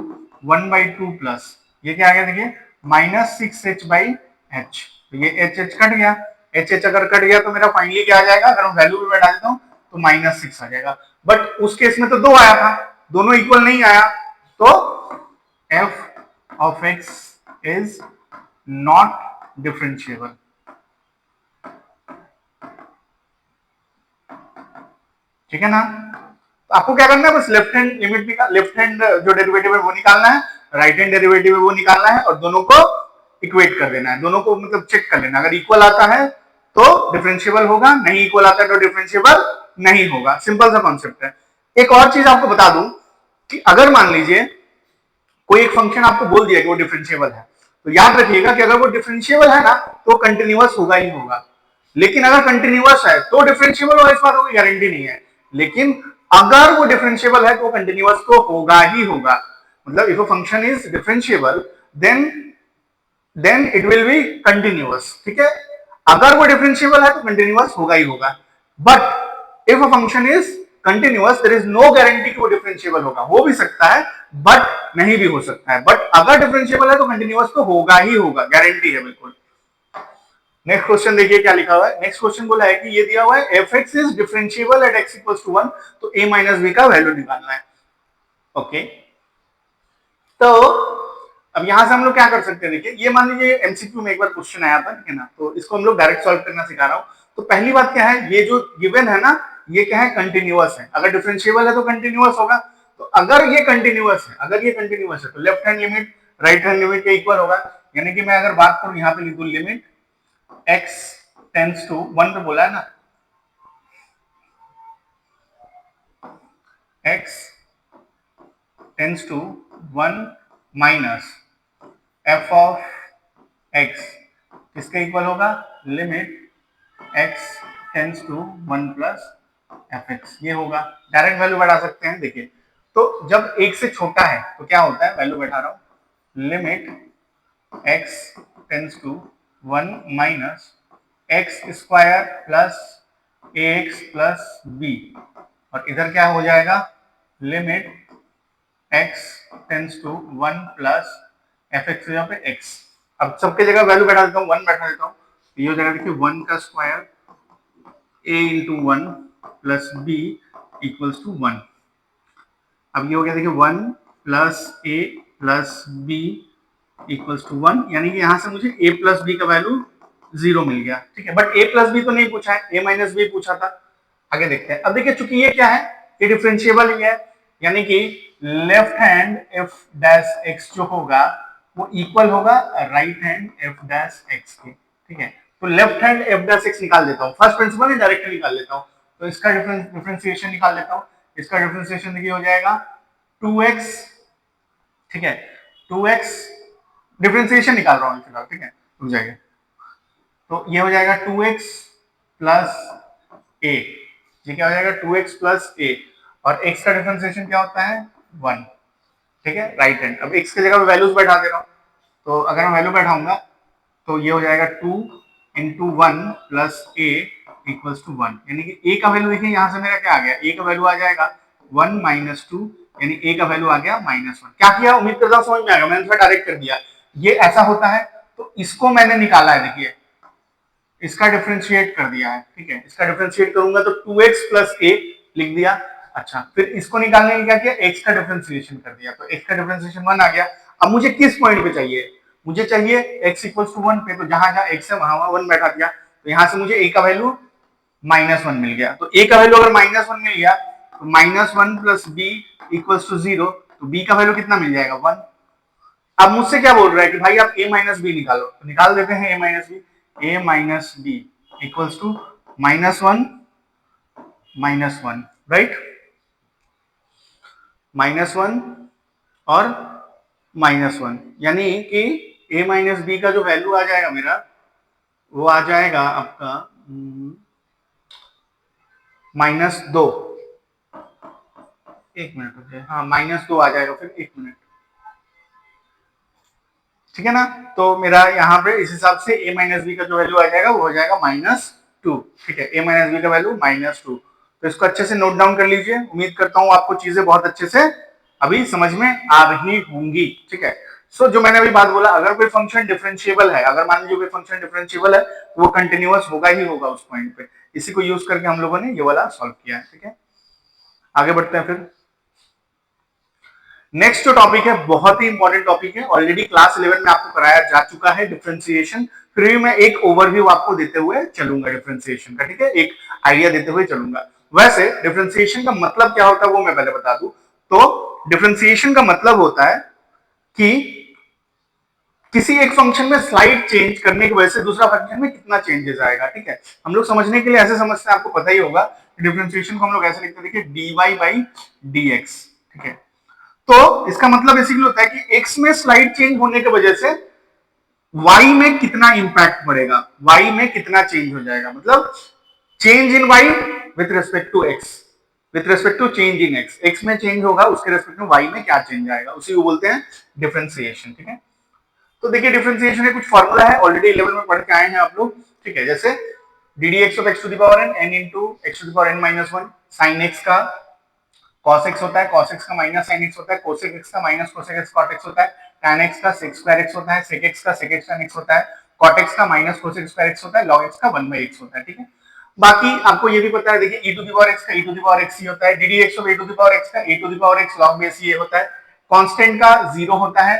1/2 plus, ये क्या आ गया देखिए -6h बाई h, तो ये h कट गया, h अगर कट गया तो मेरा फाइनली क्या आ जाएगा, अगर मैं वैल्यू भी बैठा देता हूँ तो -6 आ जाएगा। बट उस केस में तो 2 आया था, दोनों इक्वल नहीं आया, तो f of x is not differentiable, ठीक है ना। तो आपको क्या करना है, बस लेफ्ट हैंड लिमिट निकाल, लेफ्ट हैंड जो डेरिवेटिव है वो निकालना है, राइट हैंड डेरिवेटिव है वो निकालना है, और दोनों को इक्वेट कर देना है, दोनों को मतलब चेक कर लेना, अगर इक्वल आता है तो डिफरेंशिएबल होगा, नहीं इक्वल आता है तो डिफरेंशिएबल नहीं होगा, सिंपल सा कॉन्सेप्ट है। एक और चीज आपको बता दूं कि अगर मान लीजिए कोई एक फंक्शन आपको बोल दिया कि वो डिफरेंशिएबल है, तो याद रखिएगा कि अगर वो डिफरेंशिएबल है ना तो कंटिन्यूअस होगा ही होगा, लेकिन अगर कंटिन्यूअस है तो डिफरेंशिएबल होगा, इस बात की गारंटी नहीं है, लेकिन अगर वो डिफरेंशिएबल है तो कंटिन्यूअस तो होगा ही होगा, मतलब if a function is differentiable then it will be continuous, ठीक है। अगर वो डिफरेंशिएबल है तो कंटिन्यूअस होगा ही होगा, but if a function is continuous there is no guarantee कि वो डिफरेंशिएबल होगा, हो भी सकता है बट नहीं भी हो सकता है, बट अगर डिफरेंशिएबल है तो कंटिन्यूअस तो होगा ही होगा, गारंटी है बिल्कुल। नेक्स्ट क्वेश्चन देखिए क्या लिखा हुआ है, नेक्स्ट क्वेश्चन बोला है कि ये दिया हुआ है f(x) is differentiable eight x = 1, तो a - b का वैल्यू निकालना है, ओके। तो अब यहां से हम लोग क्या कर सकते हैं, देखिए ये मान लीजिए एमसीक्यू में एक बार क्वेश्चन आया था, ठीक है ना, तो इसको हम लोग डायरेक्ट सॉल्व करना सिखा रहा हूं। तो पहली बात क्या है, ये जो गिवन है ना ये क्या है, कंटिन्यूअस है, अगर डिफरेंशिएबल है तो कंटिन्यूअस होगा, तो अगर ये कंटिन्यूअस है, अगर ये कंटिन्यूअस है तो left hand limit right hand limit के इक्वल होगा। यानी कि मैं अगर बात करूं यहाँ पे लिख दूं लिमिट x टेंड्स टू 1 पे बोला है ना, x tends to 1 minus f of x किसके इक्वल होगा, limit x tends to 1 plus fx, ये होगा। डायरेक्ट वैल्यू बढ़ा सकते हैं। देखिए तो जब एक से छोटा है तो क्या होता है, वैल्यू बैठा रहा हूं, limit x tends to 1 minus x square plus ax plus b, और इधर क्या हो जाएगा, limit x tends to 1 plus fx, यहाँ पे x। अब सबके जगह वैल्यू बैठा देता हूँ, 1 बैठा देता हूँ, ये हो जाएगा देखिए 1 का square a into 1 plus b equals to 1। अब ये हो गया देखिए 1 plus a plus b equals to 1, यानी कि यहां से मुझे a प्लस b का वैल्यू 0 मिल गया। ठीक है, बट a प्लस b तो नहीं पूछा है, a माइनस b पूछा था। आगे देखते हैं। अब देखिए चूंकि ये क्या है, ये डिफरेंशिएबल ही है, यानी कि left hand f dash x जो होगा वो इक्वल होगा right hand f dash x के। ठीक है, तो left hand f dash x निकाल देता हूँ, फर्स्ट प्रिंसिपल ही डायरेक्ट निकाल लेता हूँ। तो इसका डिफरेंशिएशन निकाल लेता हूँ। इसका डिफरेंशिएशन देखिए हो जाएगा 2x। ठीक है, 2x डिफरेंशिएशन निकाल रहा हूँ फिलहाल। ठीक है, रुक जाइए। तो ये हो जाएगा 2x प्लस a, ये क्या हो जाएगा 2x प्लस a, और x का डिफरेंशिएशन क्या होता है 1। ठीक है, राइट हैंड। अब x की जगह पे वैल्यूज बैठा दे रहा हूँ, तो अगर मैं वैल्यू बैठाऊंगा तो ये हो जाएगा 2 into 1 plus a equals to 1, यानी कि a का वैल्यू देखिए यहाँ से मेरा क्या आ गया, a का वैल्यू आ जाएगा 1 माइनस 2, यानी a का वैल्यू आ गया -1। क्या किया, उम्मीद करता हूँ समझ में आ गया, मैंने थोड़ा डायरेक्ट कर दिया। ये ऐसा होता है, तो इसको मैंने निकाला है, देखिए इसका डिफरेंशिएट कर दिया है। ठीक है, इसका डिफरेंशिएट करूंगा तो 2x प्लस a लिख दिया। अच्छा, फिर इसको निकालने के लिए क्या किया, x का डिफरेंशिएशन कर दिया, तो x का डिफरेंशिएशन 1 आ गया। अब मुझे किस पॉइंट पे चाहिए, मुझे चाहिए x इक्वल्स टू 1 पे, तो जहां जहां x है वहां 1 बैठा दिया, तो यहां से मुझे a का वैल्यू -1 मिल गया। तो a का वैल्यू अगर -1 मिल गया तो -1 प्लस b इक्वल्स टू 0, तो b का वैल्यू कितना मिल जाएगा 1। अब मुझसे क्या बोल रहा है कि भाई आप a माइनस बी निकालो, तो निकाल देते हैं a minus B. a minus B equals to -1 right, -1 और -1, यानी कि a माइनस बी का जो वैल्यू आ जाएगा मेरा, वो आ जाएगा आपका -2। एक मिनट रुकिए, हाँ -2 आ जाएगा, फिर एक मिनट। ठीक है ना, तो मेरा यहाँ पे इस हिसाब से a माइनस बी का जो वैल्यू आ जाएगा वो हो जाएगा -2। ठीक है, a माइनस बी का वैल्यू -2। तो इसको अच्छे से नोट डाउन कर लीजिए। उम्मीद करता हूँ आपको चीजें बहुत अच्छे से अभी समझ में आ रही होंगी। ठीक है, सो जो मैंने अभी बात बोला, अगर कोई फंक्शन डिफरेंशिएबल है, अगर मान लीजिए कोई फंक्शन डिफरेंशिएबल है तो वो कंटिन्यूअस होगा ही होगा उस पॉइंट पे। इसी को यूज करके हम लोगों ने ये वाला सॉल्व किया है। ठीक है, आगे बढ़ते हैं। फिर नेक्स्ट जो टॉपिक है बहुत ही इंपॉर्टेंट टॉपिक है, ऑलरेडी क्लास 11 में आपको कराया जा चुका है, डिफरेंशिएशन। फिर भी मैं एक ओवरव्यू आपको देते हुए चलूंगा डिफरेंशिएशन का। ठीक है, एक आइडिया देते हुए चलूंगा। वैसे डिफरेंशिएशन का मतलब क्या होता है वो मैं पहले बता दूं। तो डिफरेंशिएशन का मतलब होता है कि किसी एक फंक्शन में स्लाइड चेंज करने की वजह से दूसरा फंक्शन में कितना चेंजेस आएगा। ठीक है, हम लोग समझने के लिए ऐसे समझते हैं, आपको पता ही होगा डिफरेंशिएशन को हम लोग ऐसे लिखते हैं, देखिए dy बाई dx। ठीक है, तो इसका मतलब बेसिकली होता है कि x में स्लाइड चेंज होने की वजह से y में कितना इंपैक्ट पड़ेगा, y में कितना चेंज हो जाएगा, मतलब change in y with respect to x, with respect to change in x, x में चेंज होगा उसके रिस्पेक्ट में y में क्या चेंज आएगा, उसी को बोलते हैं डिफरेंशिएशन। ठीक है, तो देखिए डिफरेंशिएशन का कुछ फॉर्मूला है, ऑलरेडी 11 में पढ़ के आए हैं आप लोग। ठीक है, जैसे d d x of x to the power n into x to the power n minus 1, sine x का cos x होता है, cos x का माइनस sin x होता है, cosec x का minus cosec x cot x होता है, tan x का sec square x होता है, sec x का sec x tan x होता है, cot x का माइनस cosec square x होता है, log x का 1/x होता है। ठीक है, बाकी आपको ये भी पता है, देखिए e to the power x का e to the power x ही होता है, d d x of a to the power x का a to the power x log base ये होता है, कांस्टेंट का 0 होता है,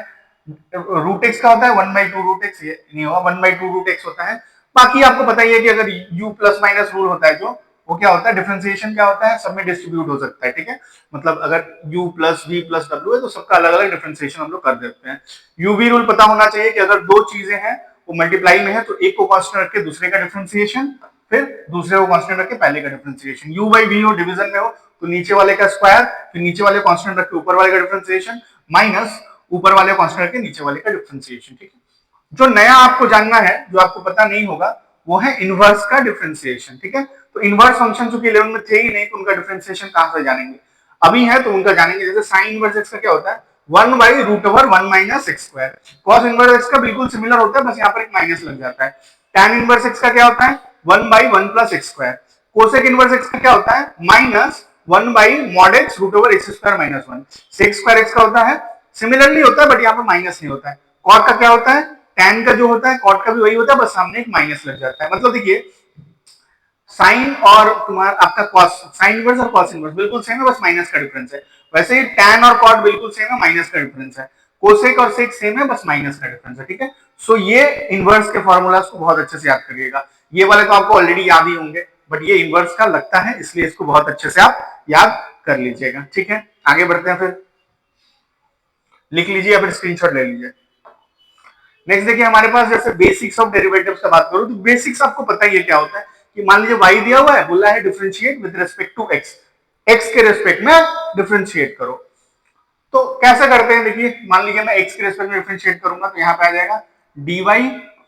रूट x का होता है 1/2 रूट x, ये नहीं होगा 1/2 रूट x होता है। बाकी आपको पता ही है कि अगर u प्लस माइनस रूल होता है जो वो क्या होता है, डिफरेंशिएशन क्या होता है, सब में डिस्ट्रीब्यूट हो सकता है, ठीक है। मतलब अगर u plus v plus w है तो सबका अलग अलग डिफरेंशिएशन हम लोग कर देते हैं। यूवी रूल पता होना चाहिए कि अगर दो चीजें हैं वो मल्टीप्लाई में है तो एक को कांस्टेंट रख के दूसरे का डिफरेंशिएशन, फिर दूसरे को कांस्टेंट रख के पहले का डिफरेंशिएशन। u बाई v हो, डिवीजन में हो तो नीचे वाले का स्क्वायर, फिर नीचे वाले कांस्टेंट रख के ऊपर वाले का डिफरेंशिएशन, माइनस ऊपर वाले कांस्टेंट रख के नीचे वाले का डिफरेंशिएशन, ठीक है। जो नया आपको जानना है, जो आपको पता नहीं होगा, वो है इनवर्स का डिफरेंशिएशन, ठीक है। तो इनवर्स फंक्शन चूंकि 11 में थे ही नहीं तो उनका डिफरेंशिएशन कहां से जानेंगे, अभी है तो उनका जानेंगे। जैसे साइन इनवर्स एक्स का क्या होता है, 1 by root over 1 minus x square. Cos inverse x का बिल्कुल सिमिलर होता है, बस यहाँ पर एक माइनस लग जाता है। टैन इनवर्स एक्स का क्या होता है, 1 by 1 plus x square. Cosec inverse x का क्या होता है, minus 1 by mod x root over x square minus 1। Sec square x का होता है, सिमिलरली होता है बट यहाँ पर माइनस नहीं होता है। कॉट का क्या होता है, टैन का जो होता है कॉट का भी वही होता है, बस सामने एक माइनस लग जाता है। मतलब देखिए साइन और तुम्हारा आपका कॉस, साइन इनवर्स और कॉस इनवर्स बिल्कुल सेम है, बस माइनस का डिफरेंस है। वैसे ही टैन और कॉट बिल्कुल सेम है, माइनस का डिफरेंस है। कोसेक और सेक सेम है, बस माइनस का डिफरेंस है, ठीक है। सो ये इनवर्स के फॉर्मूलाज को बहुत अच्छे से याद करिएगा। ये वाले तो आपको ऑलरेडी याद ही होंगे, बट ये इनवर्स का लगता है इसलिए इसको बहुत अच्छे से आप याद कर लीजिएगा, ठीक है। आगे बढ़ते हैं, फिर लिख लीजिए या फिर स्क्रीनशॉट ले लीजिए। नेक्स्ट देखिए हमारे पास जैसे बेसिक्स ऑफ डेरिवेटिव्स का बात करूं तो बेसिक्स आपको पता ही है क्या होता है कि मान लीजिए y दिया हुआ है, बोला है differentiate with respect to x, x के रिस्पेक्ट में डिफरेंशिएट करो। तो कैसे करते हैं, देखिए मान लीजिए मैं x के रिस्पेक्ट में डिफरेंशिएट करूंगा तो यहाँ पे आ जाएगा dy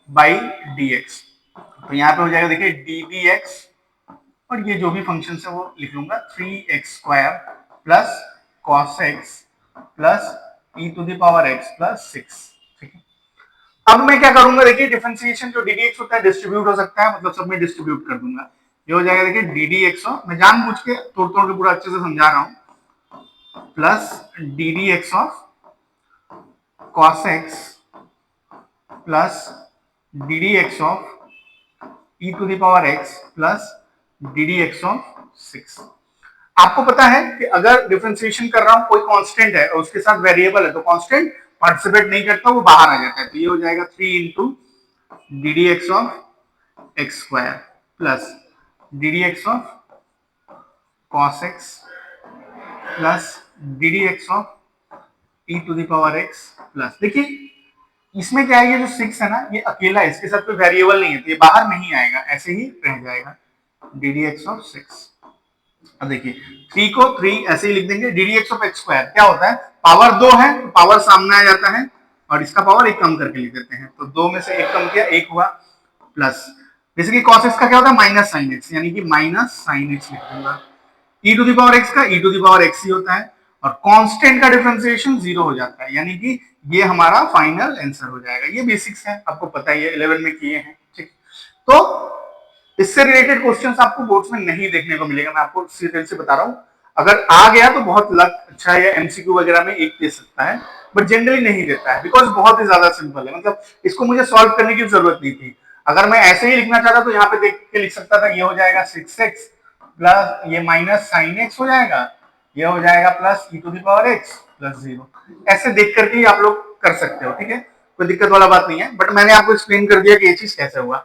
बाई dx। तो यहाँ पे हो जाएगा देखिए d dx और ये जो भी फंक्शन है वो लिख लूंगा 3x square plus cos x plus e to the power x plus 6, ठीक है। अब मैं क्या करूंगा, देखिए डिफरेंशिएशन जो ddx होता है डिस्ट्रीब्यूट हो सकता है, मतलब सब में डिस्ट्रीब्यूट कर दूंगा। ये हो जाएगा देखिए ddx, मैं जानबूझ के तोड़ तोड़ के पूरा अच्छे से समझा रहा हूं, plus ddx of cos x plus ddx of e to the power x plus ddx of 6। आपको पता है कि अगर डिफरेंशिएशन कर रहा हूं, कोई कांस्टेंट है और उसके साथ वेरिएबल है तो कांस्टेंट पार्टिसिपेट नहीं करता, वो बाहर आ जाता है। तो ये हो जाएगा 3 into d d x of x square plus d d x of cos x plus d d x of e to the power x plus. देखिए इसमें क्या है, ये जो 6 है ना ये अकेला है, इसके साथ कोई वेरिएबल नहीं है तो ये बाहर नहीं आएगा, ऐसे ही रह जाएगा डी डी एक्स ऑफ 6। अब देखिए 3 को 3 ऐसे ही लिख देंगे, D d x of x square क्या होता है, पावर 2 है तो पावर सामने आ जाता है और इसका पावर एक कम करके लिख देते हैं, तो 2 में से एक कम किया, एक हुआ, प्लस जैसे कि cos x का क्या होता है माइनस साइन एक्स, यानी कि माइनस साइन एक्स लिख दूंगा। e to the power x का e to the power x ही होता है और कांस्टेंट का डिफरेंशिएशन 0 हो जाता है, यानी कि ये हमारा फाइनल आंसर हो जाएगा। ये बेसिक्स है, आपको पता ही है, 11 में किए हैं, ठीक। तो इससे रिलेटेड क्वेश्चंस आपको बोर्ड्स में नहीं देखने को मिलेगा, मैं आपको सीरियल से बता रहा हूं। अगर आ गया तो बहुत लक अच्छा है, एमसीक्यू वगैरह में एक दे सकता है, बट जनरली नहीं देता है, बिकॉज बहुत ही ज्यादा सिंपल है। मतलब इसको मुझे सॉल्व करने की जरूरत नहीं थी, अगर मैं ऐसे ही लिखना चाहता तो यहाँ पे देख के लिख सकता था, ये हो जाएगा 6x प्लस ये माइनस साइन एक्स हो जाएगा, ये हो जाएगा plus e to the power x plus 0। ऐसे देख करके ही आप लोग कर सकते हो, ठीक है, कोई दिक्कत वाला बात नहीं है। बट मैंने आपको एक्सप्लेन कर दिया कि ये चीज कैसे हुआ।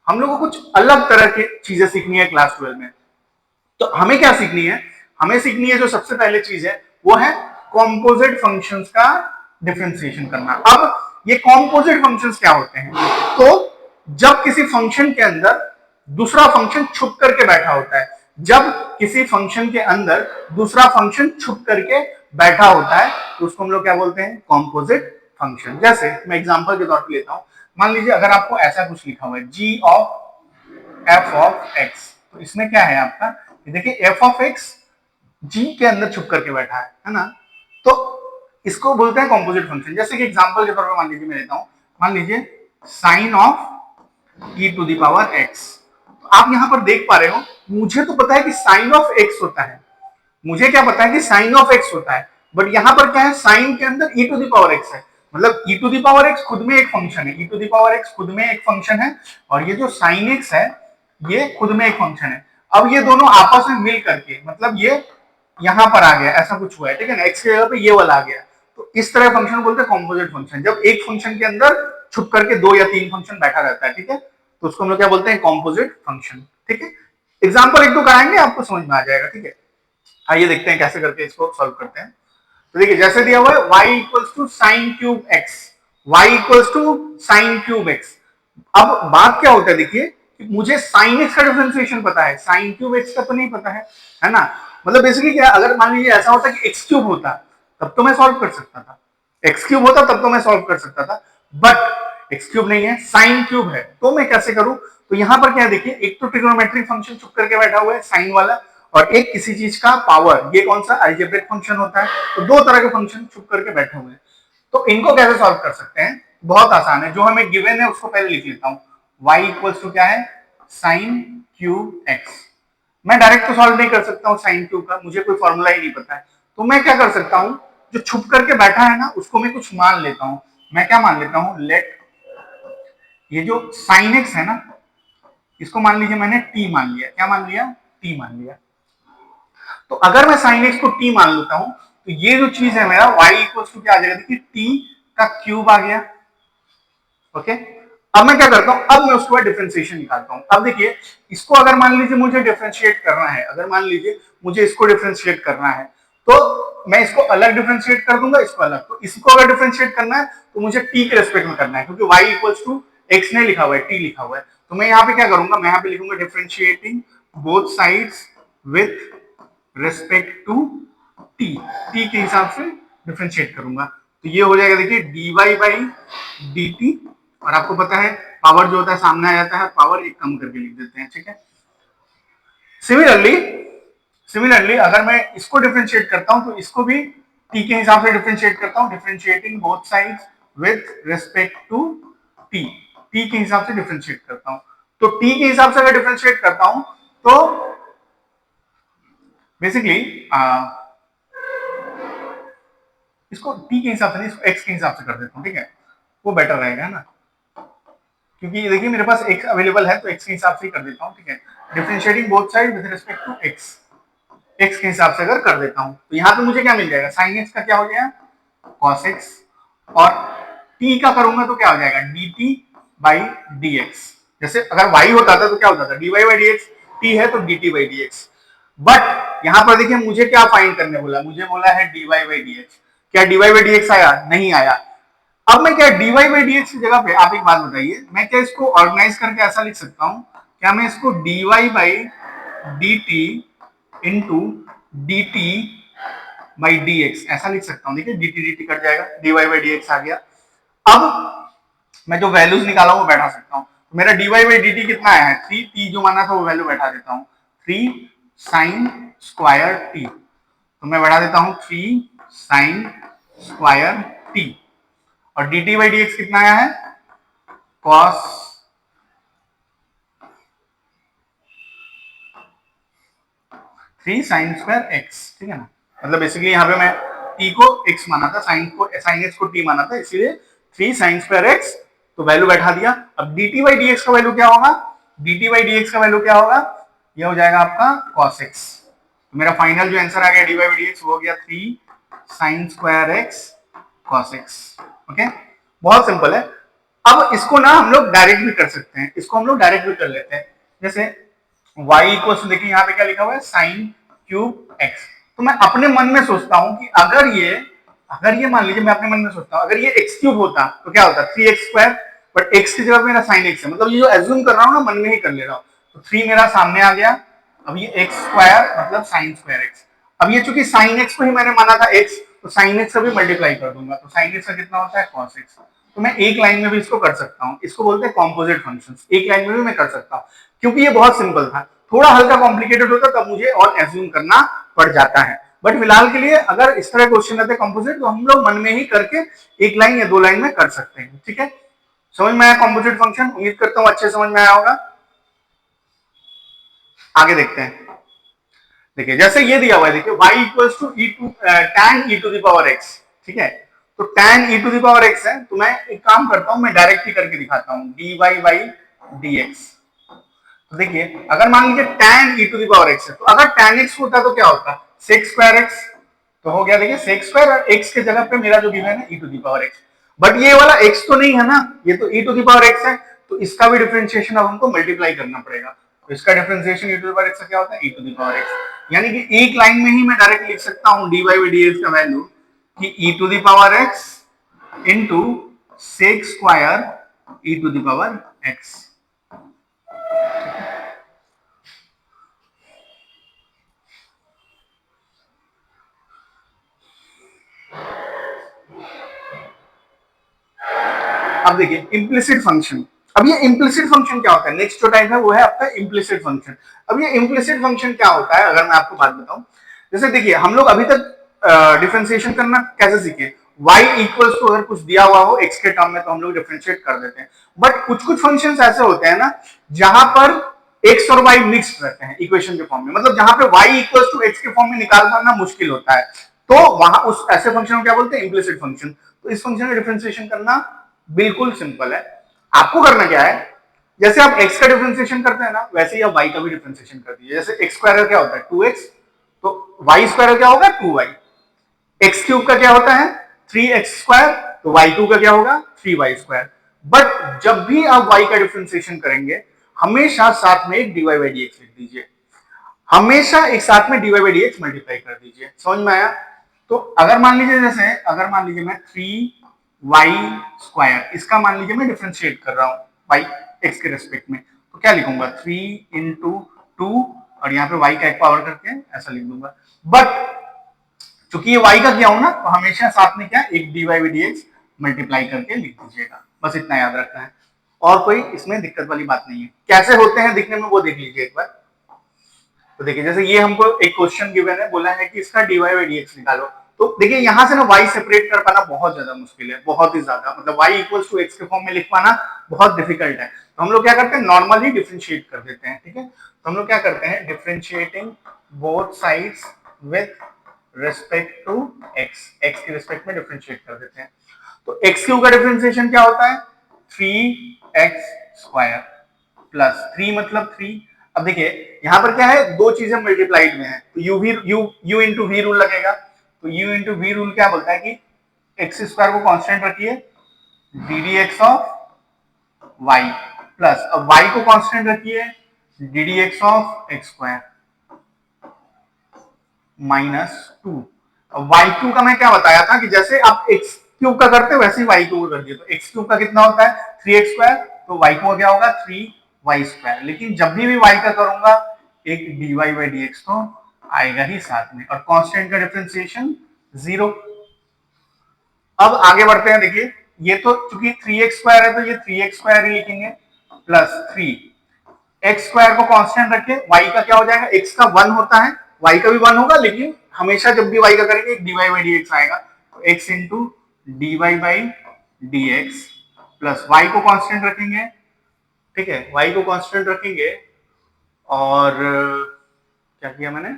हम लोगों को कुछ अलग तरह की चीजें सीखनी है क्लास 12 में। तो हमें क्या सीखनी है, हमें सीखनी है जो सबसे पहले चीज है वो है कॉम्पोजिट फंक्शंस का डिफरेंशिएशन करना। अब ये कॉम्पोजिट फंक्शंस क्या होते हैं, तो जब किसी फंक्शन के अंदर दूसरा फंक्शन छुप करके बैठा होता है, जब किसी फंक्शन के अंदर दूसरा फंक्शन छुप करके बैठा होता है तो उसको हम लोग क्या बोलते हैं, कॉम्पोजिट फंक्शन। जैसे मैं एग्जांपल के तौर पे लेता हूं, मान लीजिए अगर आपको ऐसा कुछ लिखा हुआ है g of f of x, तो इसमें क्या है आपका, देखिए f ऑफ x g के अंदर छुप करके बैठा है ना, तो इसको बोलते हैं कॉम्पोजिट फंक्शन। जैसे कि एग्जांपल के तौर पर मान लीजिए मैं लेता हूं, मान लीजिए sine of e to the power x। तो आप यहां पर देख पा रहे हो, मुझे तो पता है कि साइन ऑफ x होता है, मुझे क्या पता है कि साइन ऑफ x होता है, बट यहां पर क्या है, साइन के अंदर e to the power x है, मतलब e to the power x खुद में एक फंक्शन है, e to the power x खुद में एक फंक्शन है और ये जो साइन x है ये खुद में एक फंक्शन है। अब ये दोनों आपस में मिल करके, मतलब ये यहां पर आ गया, ऐसा कुछ हुआ है, ठीक है ना, x की जगह पे ये वाला आ गया, तो इस तरह फंक्शन बोलते हैं कॉम्पोजिट फंक्शन। जब एक फंक्शन के अंदर छुप करके 2 या 3 फंक्शन बैठा रहता है, ठीक है, तो उसको हम लोग क्या बोलते हैं, कॉम्पोजिट फंक्शन, ठीक है। एग्जाम्पल एक दो कराएंगे, आपको समझ में आ जाएगा, ठीक है। आइए देखते हैं कैसे करके इसको सॉल्व करते हैं। तो देखिए जैसे दिया हुआ है y equals to sine cube x, y equals to sine cube x. अब बात क्या होता है, देखिए मुझे साइन एक्स का डिफरेंशिएशन पता है, साइन क्यूब एक्स का तो नहीं पता है ना। मतलब बेसिकली क्या, अगर मान लीजिए ऐसा होता कि एक्स क्यूब होता तब तो मैं सॉल्व कर सकता था, एक्स क्यूब होता तब तो मैं सॉल्व कर सकता था, बट एक्स क्यूब नहीं है, साइन क्यूब है, तो मैं कैसे करूं। तो यहां पर क्या है, देखिए एक तो ट्रिग्नोमेट्रिक फंक्शन चुप करके बैठा हुआ है साइन वाला, और एक किसी चीज का पावर, ये कौन सा अलजेब्रिक फंक्शन होता है। तो दो तरह के फंक्शन चुप करके बैठे हुए हैं, तो इनको कैसे सॉल्व कर सकते हैं, बहुत आसान है। जो हमें गिवन है उसको पहले लिख लेता हूं, y इक्वल्स टू क्या है, साइन क्यूब एक्स। मैं डायरेक्ट तो सॉल्व नहीं कर सकता हूं साइन क्यूब का, मुझे कोई फॉर्मूला ही नहीं पता है, तो मैं क्या कर सकता हूं, जो छुप करके बैठा है ना उसको मैं कुछ मान लेता हूं। मैं क्या मान लेता हूं, लेट ये जो साइन एक्स है ना, इसको मान लीजिए मैंने t मान लिया, क्या मान लिया, t मान लिया। तो अगर मैं साइन एक्स को t मान लेता हूं, तो ये जो चीज है मेरा y इक्वल्स टू क्या आ जाएगा, देखिए t का क्यूब आ गया। ओके, अब मैं क्या करता हूं, अब मैं उसके बाद डिफरेंशिएशन निकालता हूं। अब देखिए इसको अगर मान लीजिए मुझे डिफरेंशिएट करना है, अगर मान लीजिए मुझे इसको डिफरेंशिएट करना है, तो मैं इसको अलग डिफरेंशिएट कर दूंगा, इसको अलग। तो इसको अगर डिफरेंशिएट करना है तो मुझे t के रेस्पेक्ट में करना है, क्योंकि y इक्वल्स टू x नहीं लिखा हुआ है, t लिखा हुआ है। तो मैं यहाँ पे क्या करूंगा, मैं यहाँ पे लिखूंगा differentiating both sides with respect to t, t के हिसाब से डिफरेंशिएट करूंगा। तो ये हो जाएगा देखिए dy बाई dt, और आपको पता है पावर जो होता है सामने आ जाता है, पावर एक कम करके लिख देते हैं, ठीक है। सिमिलरली अगर मैं इसको डिफरेंशिएट करता हूं तो इसको भी t के हिसाब से डिफरेंशिएट करता हूं, differentiating both sides with respect to t, t के हिसाब से डिफरेंशिएट करता हूं। तो t के हिसाब से अगर डिफरेंशिएट करता हूं तो बेसिकली इसको t के हिसाब से नहीं, इसको x के हिसाब से कर देता हूं, ठीक है, वो बेटर रहेगा ना, क्योंकि देखिए मेरे पास x अवेलेबल है तो x के हिसाब से ही कर देता हूं, ठीक है। Differentiating both side with respect to x, x के हिसाब से अगर कर देता हूं तो यहां पे मुझे क्या मिल जाएगा, sin x का क्या हो जाएगा, cos x, और t का करूंगा तो क्या हो जाएगा, dt बाई dx। जैसे अगर y होता था तो क्या होता था, dy बाई dx, t है तो dt बाई dx। बट यहां पर देखिए मुझे क्या फाइंड करने बोला, मुझे बोला है dy बाई dx। क्या dy बाई dx आया, नहीं आया। अब मैं क्या dy बाई dx की जगह पे, आप एक बात बताइए, मैं क्या इसको ऑर्गेनाइज करके ऐसा लिख सकता हूं, क्या मैं इसको dy by dt into dt by dx ऐसा लिख सकता हूं। देखिए dt dt कट जाएगा, dy बाई dx आ गया। अब मैं जो वैल्यूज निकाला वो बैठा सकता हूं, तो मेरा dy बाई dt कितना आया है, 3, t जो माना था वो वैल्यू बैठा देता हूं, 3 साइन स्क्वायर t। तो मैं बढ़ा देता हूं 3 साइन स्क्वायर t, और dt बाई dx कितना आया है, cos 3 साइन स्क्वायर x, ठीक है ना। मतलब बेसिकली यहाँ पे मैं t को x माना था, साइन x को t माना था, इसीलिए 3 साइन स्क्वायर x, तो वैल्यू बैठा दिया। अब dt बाई dx का वैल्यू क्या होगा, dt बाई dx का वैल्यू क्या होगा, ये हो जाएगा आपका cos x। तो मेरा फाइनल जो आंसर आ गया dy बाई dx वो हो गया 3 sine square x cos x। Okay, बहुत सिंपल है। अब इसको ना हम लोग डायरेक्ट भी कर सकते हैं, इसको हम लोग डायरेक्ट भी कर लेते हैं। जैसे y इक्वल्स, देखिए यहाँ पे क्या लिखा हुआ है, साइन क्यूब x। तो मैं अपने मन में सोचता हूं कि अगर ये मान लीजिए, मैं अपने मन में सोचता हूं अगर ये x क्यूब होता तो क्या होता, 3x स्क्वायर, बट x की जगह मेरा साइन x है, मतलब ये जो एज्यूम कर रहा हूं ना मन में ही कर ले रहा हूं। तो 3 मेरा सामने आ गया, अब ये x स्क्वायर मतलब साइन स्क्वायर x। अब ये चूंकि साइन x को ही मैंने माना था x, तो साइन x से भी मल्टीप्लाई कर दूंगा, तो साइन x का कितना होता है, cos x। तो मैं एक लाइन में भी इसको कर सकता हूं, इसको बोलते हैं कॉम्पोजिट फंक्शंस, एक लाइन में भी मैं कर सकता हूं, क्योंकि ये बहुत सिंपल था। थोड़ा हल्का कॉम्प्लिकेटेड होता तब मुझे और एज्यूम करना पड़ जाता है, बट फिलहाल के लिए अगर इस तरह क्वेश्चन रहते कॉम्पोजिट तो हम लोग मन में ही करके एक लाइन या दो लाइन में कर सकते हैं, ठीक है। समझ में आया कॉम्पोजिट फंक्शन, उम्मीद करता हूं अच्छे समझ में आया होगा। आगे देखते हैं। देखिए जैसे ये दिया हुआ है, देखिए y equals to tan e to the power x, ठीक है। तो tan e to the power x है, तो मैं एक काम करता हूं, मैं डायरेक्ट ही करके दिखाता हूं, dy बाई dx। तो देखिए अगर मान लीजिए tan e to the power x है, तो अगर tan x होता तो क्या होता, sec स्क्वायर x। तो हो गया देखिए sec स्क्वायर, और x के जगह पे मेरा जो गिवन है e to the power x। But ये वाला x तो नहीं है ना, ये तो e to the power x है, तो इसका भी डिफरेंशिएशन अब हमको मल्टीप्लाई करना पड़ेगा। तो इसका differentiation e to the power x का क्या होता है, e to the power x। यानी कि एक लाइन में ही मैं डायरेक्ट लिख सकता हूं dy बाई dx का वैल्यू कि e to the power x into sec square e to the power x। अब देखिए इम्प्लिसिट फंक्शन। अब ये इम्प्लिसिट फंक्शन क्या होता है, नेक्स्ट जो टाइप है वो है आपका इम्प्लिसिट फंक्शन। अब ये इम्प्लिसिट फंक्शन क्या होता है, अगर मैं आपको बात बताऊं, जैसे देखिए हम लोग अभी तक डिफरेंशिएशन करना कैसे सीखे, y इक्वल्स टू अगर कुछ दिया हुआ हो x के टर्म में तो हम लोग डिफरेंशिएट कर देते हैं। बट कुछ कुछ फंक्शंस ऐसे होते हैं ना जहां पर x और y मिक्स्ड रहते हैं इक्वेशन के फॉर्म में, मतलब जहां पे y इक्वल्स टू x के फॉर्म में निकाल पाना मुश्किल होता है, तो वहां उस ऐसे फंक्शन को क्या बोलते हैं, इम्प्लिसिट फंक्शन। तो इस फंक्शन का डिफरेंशिएशन करना बिल्कुल सिंपल है। आपको करना क्या है, जैसे आप x का डिफरेंशिएशन करते हैं ना वैसे ही आप y का भी डिफरेंशिएशन कर दीजिए। जैसे x स्क्वायर का क्या होता है 2x, तो y स्क्वायर का क्या होगा 2y। x क्यूब का क्या होता है 3x स्क्वायर, तो y2 का क्या होगा 3y स्क्वायर। बट जब भी आप y का डिफरेंशिएशन करेंगे हमेशा साथ में एक dy बाई dx लिख दीजिए, हमेशा एक साथ में dy बाई dx मल्टीप्लाई कर दीजिए। समझ में आया? तो अगर मान लीजिए जैसे अगर मान लीजिए मैं 3y स्क्वायर इसका मान लीजिए मैं डिफरेंशिएट कर रहा हूं y x के रेस्पेक्ट में, तो क्या लिखूंगा 3 इंटू 2 और यहाँ पे y का एक पावर करके ऐसा लिख दूंगा। बट चूंकि ये y का किया हूं ना तो हमेशा साथ में क्या एक dy बाई dx मल्टीप्लाई करके लिख दीजिएगा, बस इतना याद रखना है। और कोई इसमें दिक्कत वाली बात नहीं है। कैसे होते हैं दिखने में वो देख लीजिए एक बार। तो देखिए जैसे ये हमको एक क्वेश्चन गिवन है, बोला है कि इसका dy बाई dx निकालो, तो देखिए यहां से ना y सेपरेट कर पाना बहुत ज्यादा मुश्किल है, बहुत ही ज्यादा, मतलब y इक्वल्स टू x के फॉर्म में लिख पाना बहुत डिफिकल्ट है। तो हम लोग क्या करते हैं नॉर्मली डिफरेंशिएट कर देते हैं, ठीक है। तो हम लोग क्या करते हैं differentiating both sides with respect to x, x के रिस्पेक्ट में डिफरेंशिएट कर देते हैं। तो x क्यूब का डिफरेंशिएशन क्या होता है 3x स्क्वायर प्लस 3 मतलब 3। अब देखिए यहां पर क्या है दो चीजें मल्टीप्लाइड में है, तो u इंटू वी रूल लगेगा। तो u इंटू वी रूल क्या बोलता है कि एक्स स्क्वायर को कांस्टेंट रखिए D d x of y plus अब y को कांस्टेंट रखिए D d x of x square -2। अब वाई क्यूब का मैं क्या बताया था कि जैसे आप एक्स क्यूब का करते हो वैसे ही वाई क्यूब कर दिए, तो एक्स क्यूब का कितना होता है 3x स्क्वायर, तो वाई क्यूब क्या होगा 3y स्क्वायर। लेकिन जब भी वाई का करूंगा एक dy बाई dx तो आएगा ही साथ में, और कांस्टेंट का डिफरेंशिएशन 0। अब आगे बढ़ते हैं, देखिए ये तो चूंकि 3x स्क्वायर है तो ये 3x स्क्वायर ही लिखेंगे प्लस 3 एक्स स्क्वायर को कांस्टेंट रखें, y का क्या हो जाएगा x का 1 होता है, y का भी 1 होगा, लेकिन हमेशा जब भी y का करेंगे एक dy बाई dx आएगा, तो x into d y by d x plus y को कांस्टेंट रखेंगे, ठीक है y को कांस्टेंट रखेंगे और क्या किया मैंने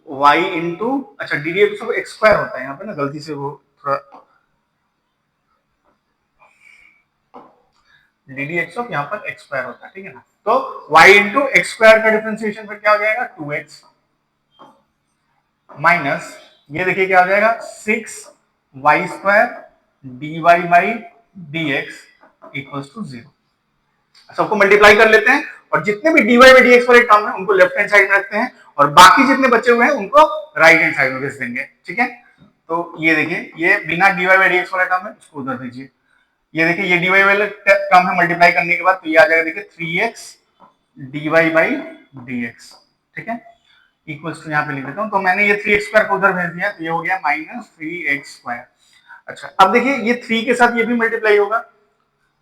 y इंटू अच्छा D d x x square होता है यहाँ पे ना गलती से वो थोड़ा डी डी एक्स ऑफ यहाँ पर एक्स स्क्वायर होता है, ठीक है ना। तो y इंटू एक्स स्क्वायर का डिफरेंशिएशन फिर क्या हो जाएगा 2x माइनस ये देखिए क्या हो जाएगा 6y square d y by d x equals to 0। सबको मल्टीप्लाई कर लेते हैं और जितने भी dy बाई डी एक्स वाले टर्म है उनको लेफ्ट हैंड साइड में रखते हैं और बाकी जितने बचे हुए हैं उनको राइट हैंड साइड में भेज देंगे, ठीक है। तो ये देखिए ये बिना dy बाई डी एक्स वाला टर्म है उसको उधर दीजिए, ये देखिए ये dy वाला टर्म है मल्टीप्लाई करने के बाद तो ये आ जाएगा देखिए 3x dy बाई dx, ठीक है इक्वल्स टू यहाँ पे लिख देता हूँ। तो मैंने ये 3x स्क्वायर को उधर भेज दिया तो ये हो गया -3x स्क्वायर। अच्छा अब देखिए ये 3 के साथ ये भी मल्टीप्लाई होगा,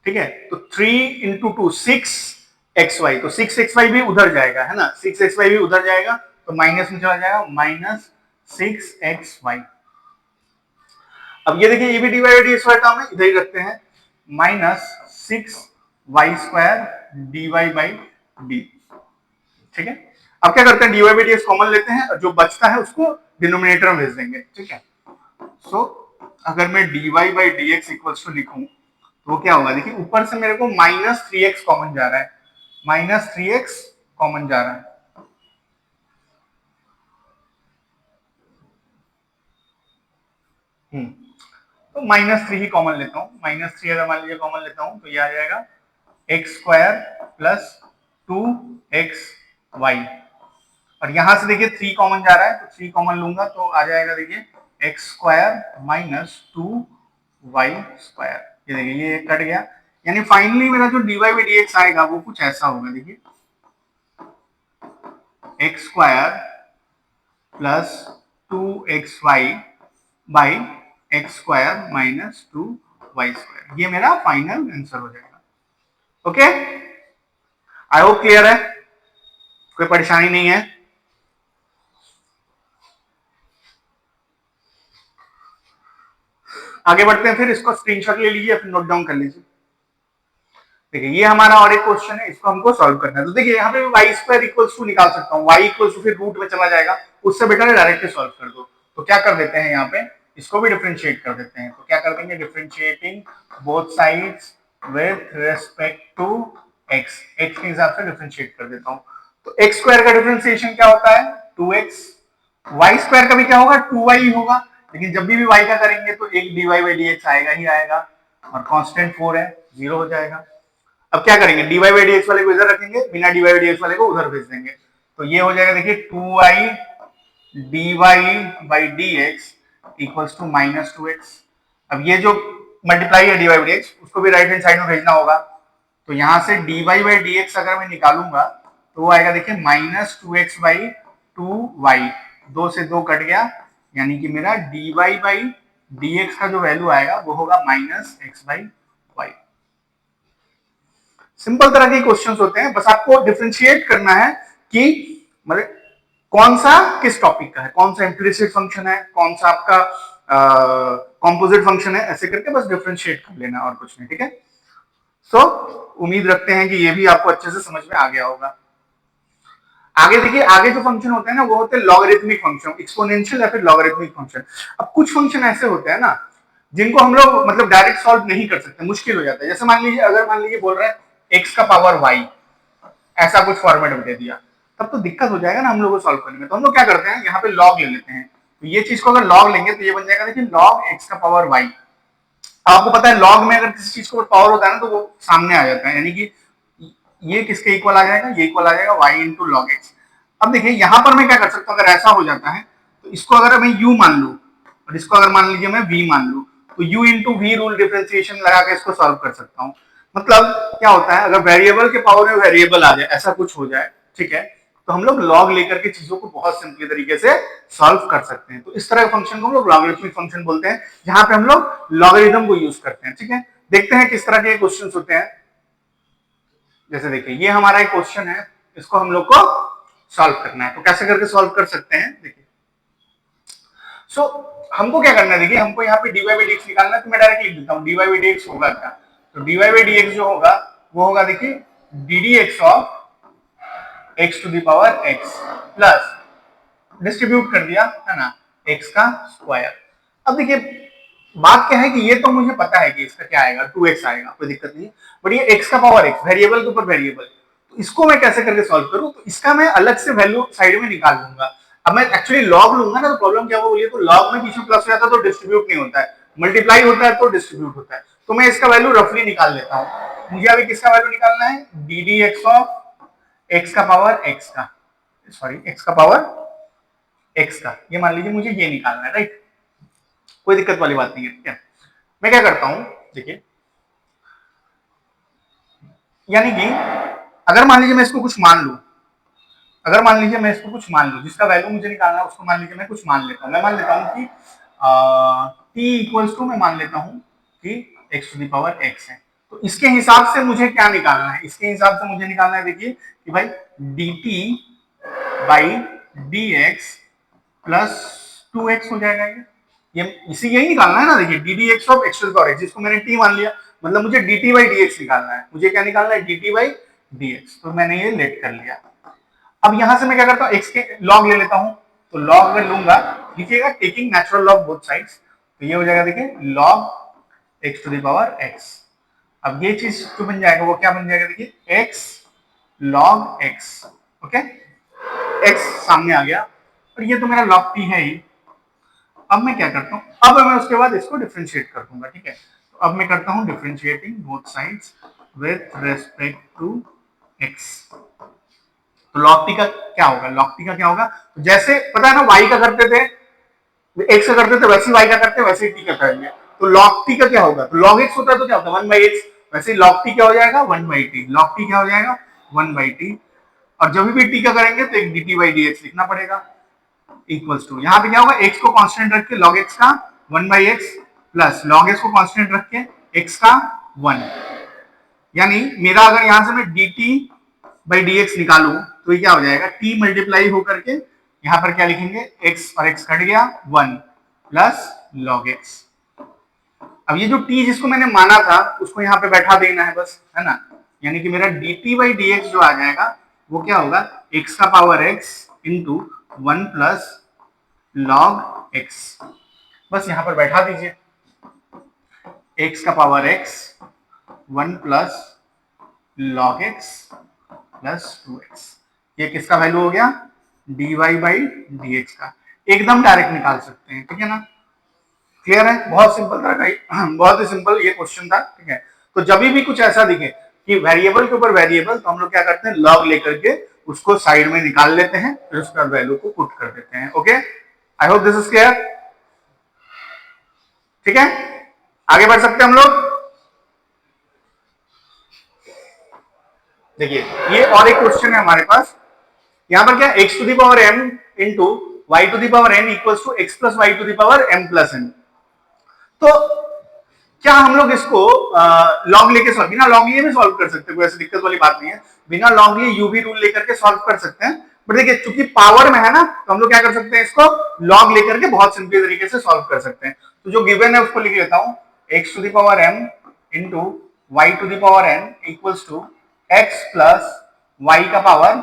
ठीक है। तो 3 इंटू 2 6xy, तो 6xy भी उधर जाएगा है ना, 6xy भी उधर जाएगा तो माइनस में चला जाएगा -6xy। अब ये देखिए ये भी dy बाई dx वाला टर्म है इधर ही रखते हैं -6y square dy by D, ठीक है। अब क्या करते हैं dy बाई dx कॉमन लेते हैं और जो बचता है उसको डिनोमिनेटर में भेज देंगे, ठीक है। सो अगर मैं dy by dx equals to लिखूं तो वो क्या होगा देखिए ऊपर से मेरे को -3x कॉमन जा रहा है, -3x कॉमन जा रहा है, तो -3 ही कॉमन लेता हूं, -3 अगर मान लीजिए कॉमन लेता हूं तो ये आ जाएगा x स्क्वायर प्लस 2xy, और यहां से देखिए 3 कॉमन जा रहा है, तो 3 कॉमन लूंगा तो आ जाएगा देखिए x square minus 2y square. ये देखिए ये कट गया, यानी फाइनली मेरा जो dy बाई dx आएगा वो कुछ ऐसा होगा, देखिए x square plus 2xy by x square minus 2y square. ये मेरा फाइनल आंसर हो जाएगा। ओके, आई होप क्लियर है, कोई परेशानी नहीं है। आगे बढ़ते हैं, फिर इसको स्क्रीनशॉट ले लीजिए, फिर नोट डाउन कर लीजिए। देखिए ये हमारा और एक क्वेश्चन है, इसको हमको सॉल्व करना है। तो देखिए यहाँ पे वाई स्क्वायर इक्वल्स टू निकाल सकता हूँ, वाई इक्वल्स टू फिर रूट में चला जाएगा, उससे बेटर है डायरेक्टली सॉल्व कर दो। तो क्या कर देते हैं यहाँ पे, इसको भी डिफरेंशिएट कर देते हैं। तो क्या कर देंगे, differentiating both sides with respect to x, x के हिसाब से डिफरेंशिएट कर देता हूँ। तो एक्स स्क्वायर का डिफरेंशिएशन क्या होता है, 2x, वाई स्क्वायर का भी क्या होगा, 2y होगा, लेकिन जब भी y का करेंगे तो एक dy बाई dx आएगा ही आएगा, और कांस्टेंट 4 है, 0 हो जाएगा। अब क्या करेंगे, dy बाई dx वाले को इधर रखेंगे, बिना dy बाई dx वाले को उधर भेज देंगे, तो ये हो जाएगा देखिए 2y dy by dx equals to minus 2x। अब ये जो मल्टीप्लाई है dy बाई dx, उसको भी राइट हैंड साइड में भेजना होगा, तो यहां से dy बाई dx अगर मैं निकालूंगा तो वो आएगा देखिए माइनस 2x बाई 2y, 2 से 2 कट गया, यानी कि मेरा dy बाई dx का जो वैल्यू आएगा वो होगा minus x by y। Simple तरह के क्वेश्चंस होते हैं, बस आपको डिफरेंशिएट करना है कि मतलब कौन सा किस टॉपिक का है, कौन सा इम्प्लिसिट फंक्शन है, कौन सा आपका कॉम्पोजिट फंक्शन है, ऐसे करके बस डिफरेंशिएट कर लेना और कुछ नहीं, ठीक है। सो उम्मीद रखते हैं कि ये भी आपको अच्छे से समझ में आ गया होगा। आगे देखिए, आगे जो फंक्शन होते हैं ना वो होते हैं लॉगरिथमिक फंक्शन, एक्सपोनेंशियल या फिर लॉगरिथमिक फंक्शन। अब कुछ फंक्शन ऐसे होते हैं ना जिनको हम लोग मतलब डायरेक्ट सॉल्व नहीं कर सकते, मुश्किल हो जाता है। जैसे मान लीजिए, अगर मान लीजिए बोल रहे हैं एक्स का पावर वाई, ऐसा कुछ फॉर्मेट में दे दिया, तब तो दिक्कत हो जाएगा ना हम लोग को सॉल्व करने में। तो हम लोग क्या करते हैं, यहाँ पे लॉग ले लेते हैं। तो ये चीज को अगर लॉग लेंगे तो ये बन जाएगा देखिए लॉग एक्स का पावर वाई। आपको पता है लॉग में अगर किसी चीज को पावर होता है ना तो वो सामने आ जाता है, यानी कि ये किसके इक्वल आ जाएगा, ये इक्वल आ जाएगा वाई इंटू लॉग एक्स। अब देखिए यहां पर मैं क्या कर सकता हूँ, अगर ऐसा हो जाता है तो इसको अगर मैं u मान लू और इसको अगर मान लीजिए मैं v मान लू, तो u into v rule differentiation लगा के इसको सॉल्व कर सकता हूँ। मतलब क्या होता है, अगर वेरिएबल के पावर में वेरिएबल आ जाए, ऐसा कुछ हो जाए, ठीक है, तो हम लोग लॉग लेकर के चीजों को बहुत सिंपली तरीके से सॉल्व कर सकते हैं। तो इस तरह के फंक्शन को हम लोग लॉगरिथमिक फंक्शन बोलते हैं, जहां पे हम लोग लॉगरिथम को यूज करते हैं, ठीक है। देखते हैं किस तरह के क्वेश्चन होते हैं। जैसे देखिए ये हमारा एक क्वेश्चन है, इसको हम लोग को सॉल्व करना है। तो कैसे करके सॉल्व कर सकते हैं, देखिए सो हमको क्या करना है, देखिए हमको यहाँ पे dy बाई dx निकालना है। तो मैं डायरेक्ट लिख देता हूँ dy बाई dx होगा क्या, तो dy बाई dx जो होगा वो होगा देखिए ddx of x to the power x plus distribute कर दिया है ना x का स्क्वायर। अब देखिए बात क्या है कि ये तो मुझे पता है कि इसका क्या आएगा, 2x आएगा, कोई दिक्कत नहीं है, बट ये x का पावर x, वेरिएबल के ऊपर वेरिएबल, तो इसको मैं कैसे करके सॉल्व करूं, तो इसका मैं अलग से वैल्यू साइड में निकाल लूंगा। अब मैं एक्चुअली लॉग लूंगा ना, तो प्रॉब्लम क्या होगी, तो लॉग में बीच में प्लस हो जाता है तो डिस्ट्रीब्यूट नहीं होता है, मल्टीप्लाई होता है तो डिस्ट्रीब्यूट होता है। तो मैं इसका वैल्यू रफली निकाल लेता हूं। मुझे अभी किसका वैल्यू निकालना है, d d x of x का पावर एक्स का, सॉरी एक्स का पावर एक्स का, ये मान लीजिए मुझे ये निकालना है, राइट, कोई दिक्कत वाली बात नहीं है, ठीक है। मैं क्या करता हूं, देखिए यानी कि अगर मान लीजिए मैं इसको कुछ मान लू, अगर मान लीजिए मैं इसको कुछ मान लू, जिसका वैल्यू मुझे निकालना है उसको मान लीजिए मैं कुछ मान लेता हूं। मैं मान लेता हूं कि t इक्वल्स टू, मैं मान लेता हूं कि x to the power x है। तो इसके हिसाब से मुझे क्या निकालना है, इसके हिसाब से मुझे निकालना है देखिए कि भाई dt by dx plus 2x हो जाएगा। ये इसी यही निकालना है ना, देखिए d d x of x to the power x, जिसको मैंने t मान लिया, मतलब मुझे dt बाई dx निकालना है। मुझे क्या निकालना है, dt बाई dx, तो मैंने ये लेट कर लिया। अब यहां से मैं क्या करता हूं, x के लॉग ले लेता हूं। तो लॉग में लूंगा, लिखिएगा taking natural log both sides, तो ये हो जाएगा देखिए log x to the power x। अब ये चीज जो बन जाएगा वो क्या बन जाएगा, देखिए x log x, okay, x सामने आ गया और ये तो मेरा log t है ही। अब मैं क्या करता हूँ, अब मैं उसके बाद इसको डिफरेंशिएट कर दूंगा, ठीक है। तो अब मैं करता हूँ differentiating both sides with respect to x। तो log t का क्या होगा, log t का क्या होगा, तो जैसे पता है ना y का करते थे, x का करते थे, वैसे y का करते हैं, वैसे ही t का करेंगे। तो log t का क्या होगा, तो log x होता है तो क्या होता है 1/x, वैसे ही log t क्या हो जाएगा 1/t, log t क्या हो जाएगा 1/t। और जब भी t का करेंगे तो एक dt by dx लिखना पड़ेगा इक्वल्स टू, यहाँ पे क्या होगा x को कांस्टेंट रख के log x का 1/x प्लस log x को कांस्टेंट रख के x का 1, यानी मेरा अगर यहां से मैं dt by dx निकालू तो ये क्या हो जाएगा t मल्टीप्लाई होकर के यहां पर क्या लिखेंगे x और x कट गया 1 प्लस log x। अब ये जो t जिसको मैंने माना था उसको यहाँ पे बैठा देना है बस, है ना, यानी कि मेरा dt by dx जो आ जाएगा वो क्या होगा x का power x into 1 plus log x, बस यहां पर बैठा दीजिए x का power x 1 plus log x plus 2x, ये किसका वैल्यू हो गया dy by dx का, एकदम डायरेक्ट निकाल सकते हैं, ठीक है ना, क्लियर है, बहुत सिंपल था, बहुत ही सिंपल ये क्वेश्चन था, ठीक है। तो जब भी कुछ ऐसा दिखे कि वेरिएबल के ऊपर वेरिएबल, तो हम लोग क्या करते हैं लॉग लेकर के उसको साइड में निकाल लेते हैं, फिर उसका वैल्यू को पुट कर देते हैं। Okay, I hope this is clear, ठीक है, आगे बढ़ सकते हैं हम लोग। देखिए ये और एक क्वेश्चन है हमारे पास, यहां पर क्या x to the power m into y to the power n equals to x plus y to the power m plus n। तो क्या हम लोग इसको लॉग लेके सॉल्व, बिना लॉग लिए भी सॉल्व कर सकते हैं, कोई ऐसी दिक्कत वाली बात नहीं है, बिना लॉग लिए यू भी रूल लेकर के सॉल्व कर सकते हैं, बट देखिए चूंकि पावर में है ना तो हम लोग क्या कर सकते हैं इसको लॉग लेकर के बहुत सिंपल तरीके से सॉल्व कर सकते हैं। तो जो गिवन है उसको लिख लेता हूं x to the power m into y to the power n equals to x plus y का पावर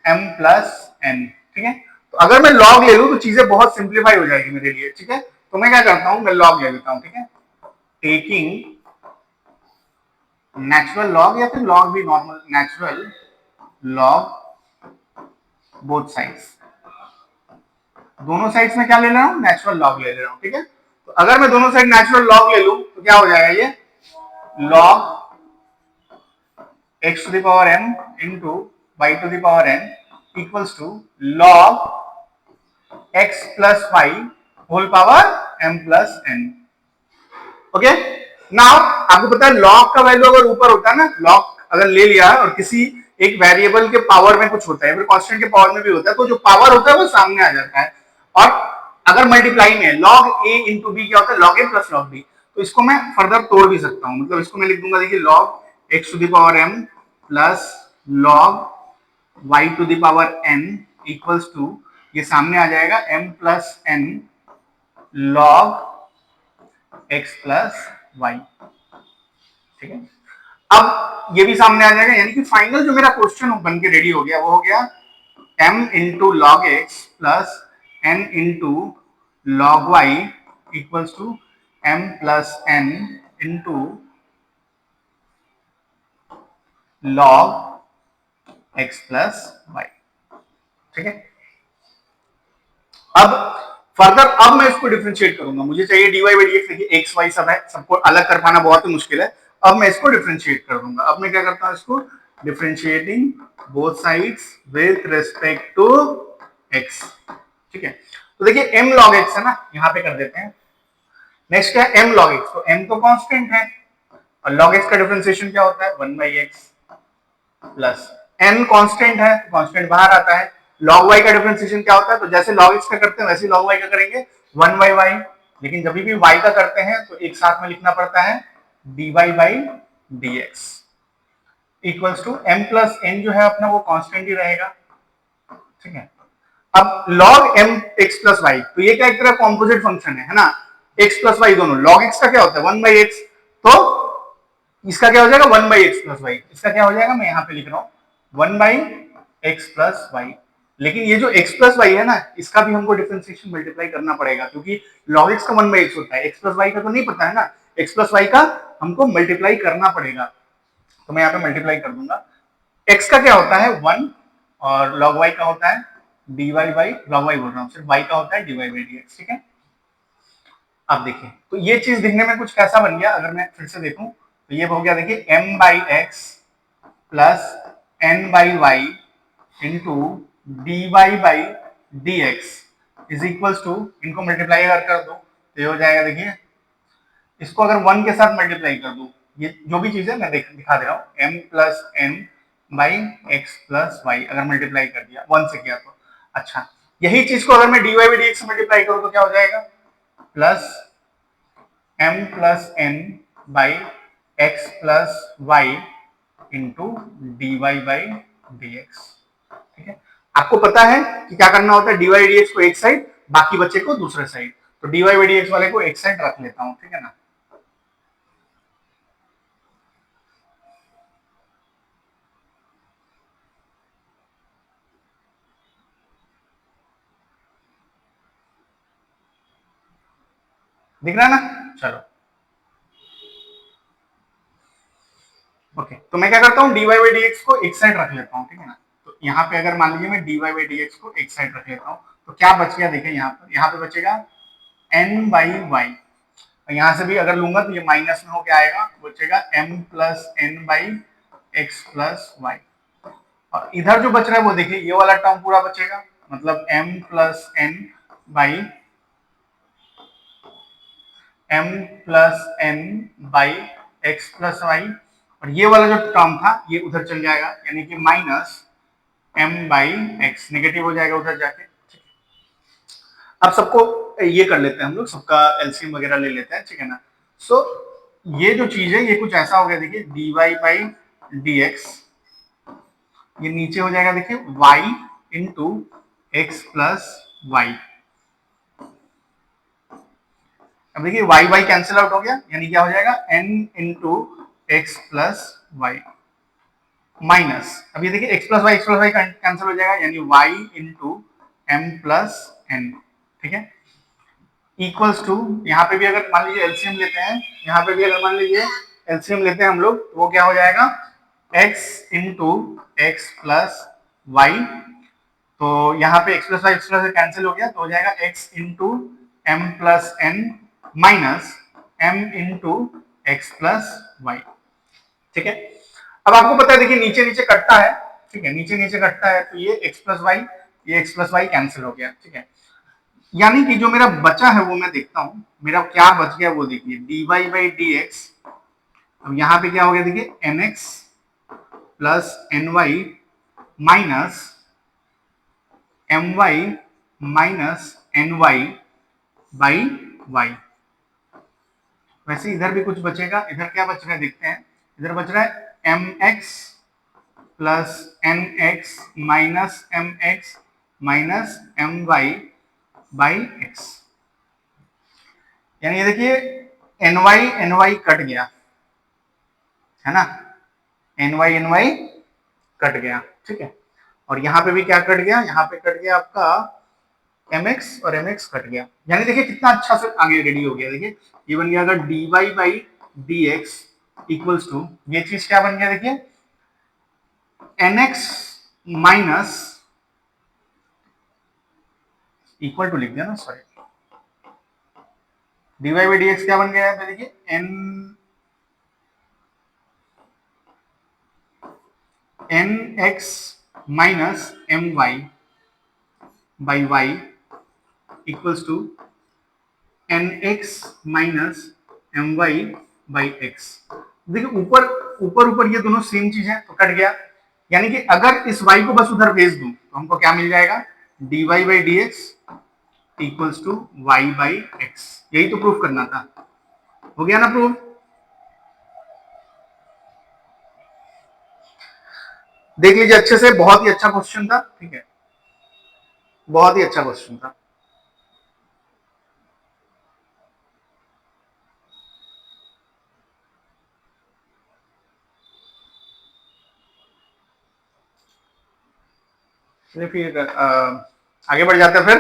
m प्लस n, ठीक है। तो अगर मैं लॉग ले लूं तो चीजें बहुत सिंप्लीफाई हो जाएगी मेरे लिए, ठीक है। तो मैं क्या करता हूं, मैं लॉग ले लेता हूं, ठीक है, टेकिंग नेचुरल लॉग या फिर लॉग भी normal, natural log both sides, दोनों साइड्स में क्या ले रहा हूं नेचुरल लॉग ले रहा हूं, ठीक है। तो अगर मैं दोनों साइड नेचुरल लॉग ले लूं तो क्या हो जाएगा ये log x to the power m into y to the power n equals to log x plus y whole power m plus n। Okay, now आपको पता है लॉग का वैल्यू अगर ऊपर होता है ना, लॉग अगर ले लिया है और किसी एक वेरिएबल के पावर में कुछ होता है, फिर कांस्टेंट के पावर में भी होता है, तो जो पावर होता है वो सामने आ जाता है। और अगर मल्टीप्लाई में लॉग ए इंटू बी क्या होता है लॉग ए प्लस लॉग बी, तो इसको मैं फर्दर तोड़ भी सकता हूं, मतलब इसको मैं लिख दूंगा, देखिए log x to the power m plus log y to the power n equals to, ये सामने आ जाएगा m plus n log x plus y, ठीक है। अब ये भी सामने आ जाएगा, यानी कि फाइनल जो मेरा क्वेश्चन बन के रेडी हो गया वो हो गया m into log x plus n into log y equals to m plus n into log x plus y, ठीक है। अब फर्दर अब मैं इसको डिफरेंशिएट करूंगा, मुझे चाहिए dy बाई dx, देखिए एक्स वाई सब है, सबको अलग कर पाना बहुत ही मुश्किल है, अब मैं इसको डिफरेंशिएट कर दूंगा। अब मैं क्या करता हूं इसको differentiating both sides with respect to x, ठीक है। तो देखिए m log x है ना, यहां पे कर देते हैं, नेक्स्ट क्या है m log x, तो m तो कांस्टेंट है और log x का डिफरेंशिएशन क्या होता है 1/x प्लस n कांस्टेंट है, कांस्टेंट बाहर आता है, log y का डिफरेंशिएशन क्या होता है, तो जैसे log x का करते हैं वैसे log y का करेंगे 1/y, लेकिन जब भी y का करते हैं तो एक साथ में लिखना पड़ता है dy by dx equals to m plus n जो है अपना वो कांस्टेंट ही रहेगा, ठीक है। अब log m x plus y, तो ये क्या एक तरह कॉम्पोजिट फंक्शन है ना, x प्लस y दोनों, log x का क्या होता है 1/x, तो इसका क्या हो जाएगा 1/x प्लस y, इसका क्या हो जाएगा मैं यहां पे लिख रहा हूं 1/x प्लस y, लेकिन ये जो x प्लस y है ना इसका भी हमको डिफरेंशिएशन मल्टीप्लाई करना पड़ेगा, क्योंकि log x का 1/x होता है, x प्लस y का तो नहीं पता है ना, x प्लस y का हमको मल्टीप्लाई करना पड़ेगा, तो मैं यहाँ पे मल्टीप्लाई कर दूंगा। x का क्या होता है 1 और log y का होता है dy बाई log y बोल रहा हूँ, सिर्फ y का होता है dy बाई dx, ठीक है। अब देखिए तो ये चीज दिखने में कुछ कैसा बन गया, अगर मैं फिर से देखूं तो ये हो गया, देखिए m by x plus n by y into d y by d x is equals to, इनको मल्टीप्लाई अगर कर दो तो ये हो जाएगा, देखिए इसको अगर 1 के साथ मल्टीप्लाई कर दूं, ये जो भी चीज है मैं दिखा दे रहा हूं, m plus n by x plus y अगर मल्टीप्लाई कर दिया 1 से किया तो, अच्छा यही चीज को अगर मैं dy बाई dx से मल्टीप्लाई करूं तो क्या हो जाएगा, plus m plus n by x plus y into d y by d x. ठीक है, आपको पता है कि क्या करना होता है, dy बाई dx को एक साइड, बाकी बच्चे को दूसरे साइड, तो dy बाई dx वाले को एक साइड रख लेता हूं, ठीक है ना। दिख रहा है ना, चलो ओके, तो मैं क्या करता हूँ dy बाई dx को एक साइड रख लेता हूँ, ठीक है ना। तो यहाँ पे अगर मान लीजिए मैं dy बाई dx को एक साइड रख लेता हूँ तो क्या बच गया, देखिए यहाँ पे बचेगा n बाई वाई, यहाँ से भी अगर लूंगा तो ये माइनस में होके आएगा, बचेगा m plus n by x plus y, और इधर जो बच रहा है वो देखिए ये वाला टर्म पूरा बचेगा, मतलब m plus n by m plus n by x plus y, और ये वाला जो टर्म था ये उधर चल जाएगा, यानी कि minus m by x, negative हो जाएगा उधर जाके। अब सबको ये कर लेते हैं हम लोग, सबका एलसीएम वगैरह ले लेते हैं, ठीक है ना। सो ये जो चीज है ये कुछ ऐसा हो गया, देखिए dy बाई डी एक्स, ये नीचे हो जाएगा देखिए y into x plus y. अब देखिए y y कैंसिल आउट हो गया, यानी क्या हो जाएगा n into x plus y minus, अब ये देखिए x प्लस वाई कैंसिल हो जाएगा, यानी y into m plus n, ठीक है, इक्वल्स टू, यहाँ पे भी अगर मान लीजिए एलसीएम लेते हैं, यहाँ पे भी अगर मान लीजिए एलसीएम लेते हैं हम लोग, तो वो क्या हो जाएगा x into x plus y, तो यहाँ पे एक्स प्लस वाई कैंसिल हो गया, तो हो जाएगा x into m plus n minus m into x plus y, ठीक है। अब आपको पता है देखिए नीचे नीचे कटता है, ठीक है, नीचे नीचे कटता है, तो ये x प्लस वाई, ये x प्लस वाई कैंसिल हो गया, ठीक है, यानी कि जो मेरा बचा है वो मैं देखता हूं, मेरा क्या बच गया वो देखिए dy बाई डी एक्स, अब यहाँ पे क्या हो गया देखिए nx plus ny minus my minus ny by y। वैसे इधर भी कुछ बचेगा, इधर क्या बच रहा है देखते हैं, इधर बच रहा है mx plus nx minus mx minus my by x, यानी ये देखिए ny कट गया है ना, ny कट गया, ठीक है, और यहाँ पे भी क्या कट गया, यहाँ पे कट गया आपका mx और mx कट गया, यानी देखिए कितना अच्छा से आगे रेडी हो गया, देखिए ये बन गया अगर dy by d x equals to, ये चीज क्या बन गया देखिए nx माइनस, इक्वल टू लिख दिया ना, sorry, dy by d x क्या बन गया है देखिए nx minus my by y equals to nx minus my by x। देखिए ऊपर ऊपर ऊपर ये दोनों सेम चीज है तो कट गया, यानी कि अगर इस y को बस उधर भेज दूं तो हमको क्या मिल जाएगा, dy by d x equals to y by x, यही तो प्रूफ करना था, हो गया ना प्रूफ। देख लीजिए अच्छे से, बहुत ही अच्छा क्वेश्चन था, ठीक है, बहुत ही अच्छा क्वेश्चन था। चलिए फिर आगे बढ़ जाते हैं फिर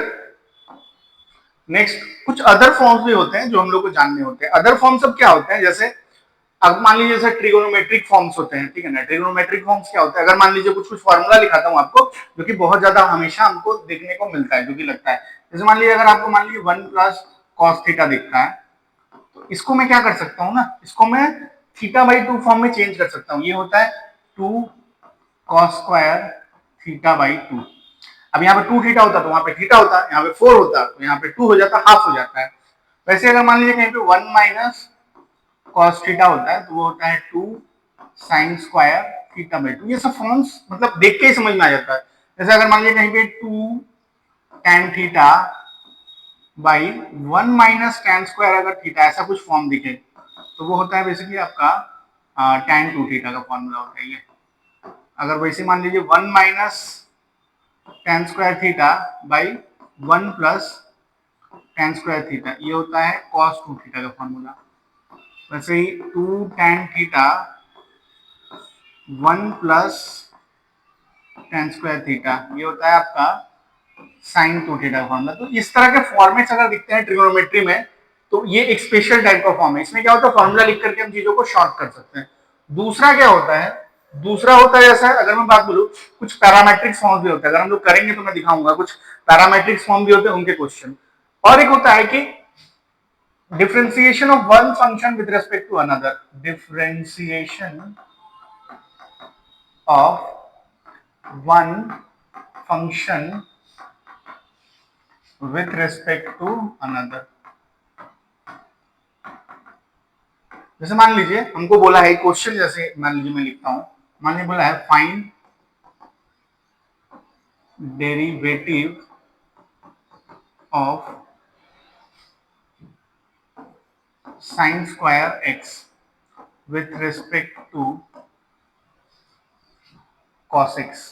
नेक्स्ट, कुछ अदर फॉर्म्स भी होते हैं जो हम लोग को जानने होते हैं। अदर फॉर्म्स सब क्या होते हैं, जैसे अब मान लीजिए जैसे ट्रिगोनोमेट्रिक फॉर्म्स होते हैं, ठीक है ना। ट्रिगोनोमेट्रिक फॉर्म्स क्या होता है, अगर मान लीजिए कुछ कुछ फॉर्मूला लिखाता हूं आपको, जो कि बहुत ज्यादा हमेशा हमको देखने को मिलता है, जो कि लगता है, जैसे मान लीजिए अगर आपको मान लीजिए 1 प्लस कॉस थीटा दिखता है, तो इसको मैं क्या कर सकता हूँ ना, इसको मैं थीटा बाई 2 फॉर्म में चेंज कर सकता हूँ, ये होता है 2 cos square theta by two. अब यहाँ पे 2 थीटा होता तो वहां पे थीटा होता, यहाँ पे 4 होता तो यहाँ पे 2 हो जाता, हाफ हो जाता है। वैसे अगर मान लीजिए कहीं पे 1 माइनस कॉस थीटा होता है तो वो होता है 2 sine square theta by two. ये सब फॉर्म्स मतलब देख के ही समझ में आ जाता है। जैसे अगर मान लीजिए कहीं पे 2 tan theta by 1 minus tan square अगर थीटा ऐसा कुछ फॉर्म दिखे तो वो होता है बेसिकली आपका tan 2 थीटा का फॉर्मूला होता है ये। अगर वैसे मान लीजिए 1 minus tan square theta by 1 plus tan square theta, ये होता है cos 2 थीटा का फॉर्मूला। वैसे ही 2 tan theta 1 plus tan square theta, ये होता है आपका sin 2 थीटा का फॉर्मूला। तो इस तरह के फॉर्मेट्स अगर दिखते हैं ट्रिग्नोमेट्री में तो ये एक स्पेशल टाइप का फॉर्म है। इसमें क्या होता है, फॉर्मूला लिख करके हम चीजों को शॉर्ट कर सकते हैं। दूसरा क्या होता है, दूसरा होता है जैसा अगर मैं बात बोलूं कुछ पैरामेट्रिक फॉर्म भी होता है। अगर हम लोग करेंगे तो मैं दिखाऊंगा कुछ पैरामेट्रिक फॉर्म भी होते हैं उनके क्वेश्चन। और एक होता है कि differentiation of one function with respect to another, differentiation of one function with respect to another। जैसे मान लीजिए हमको बोला है क्वेश्चन, जैसे मान लीजिए मैं लिखता हूं, मान लीजिए बोला है find derivative of sine square x with respect to cos x.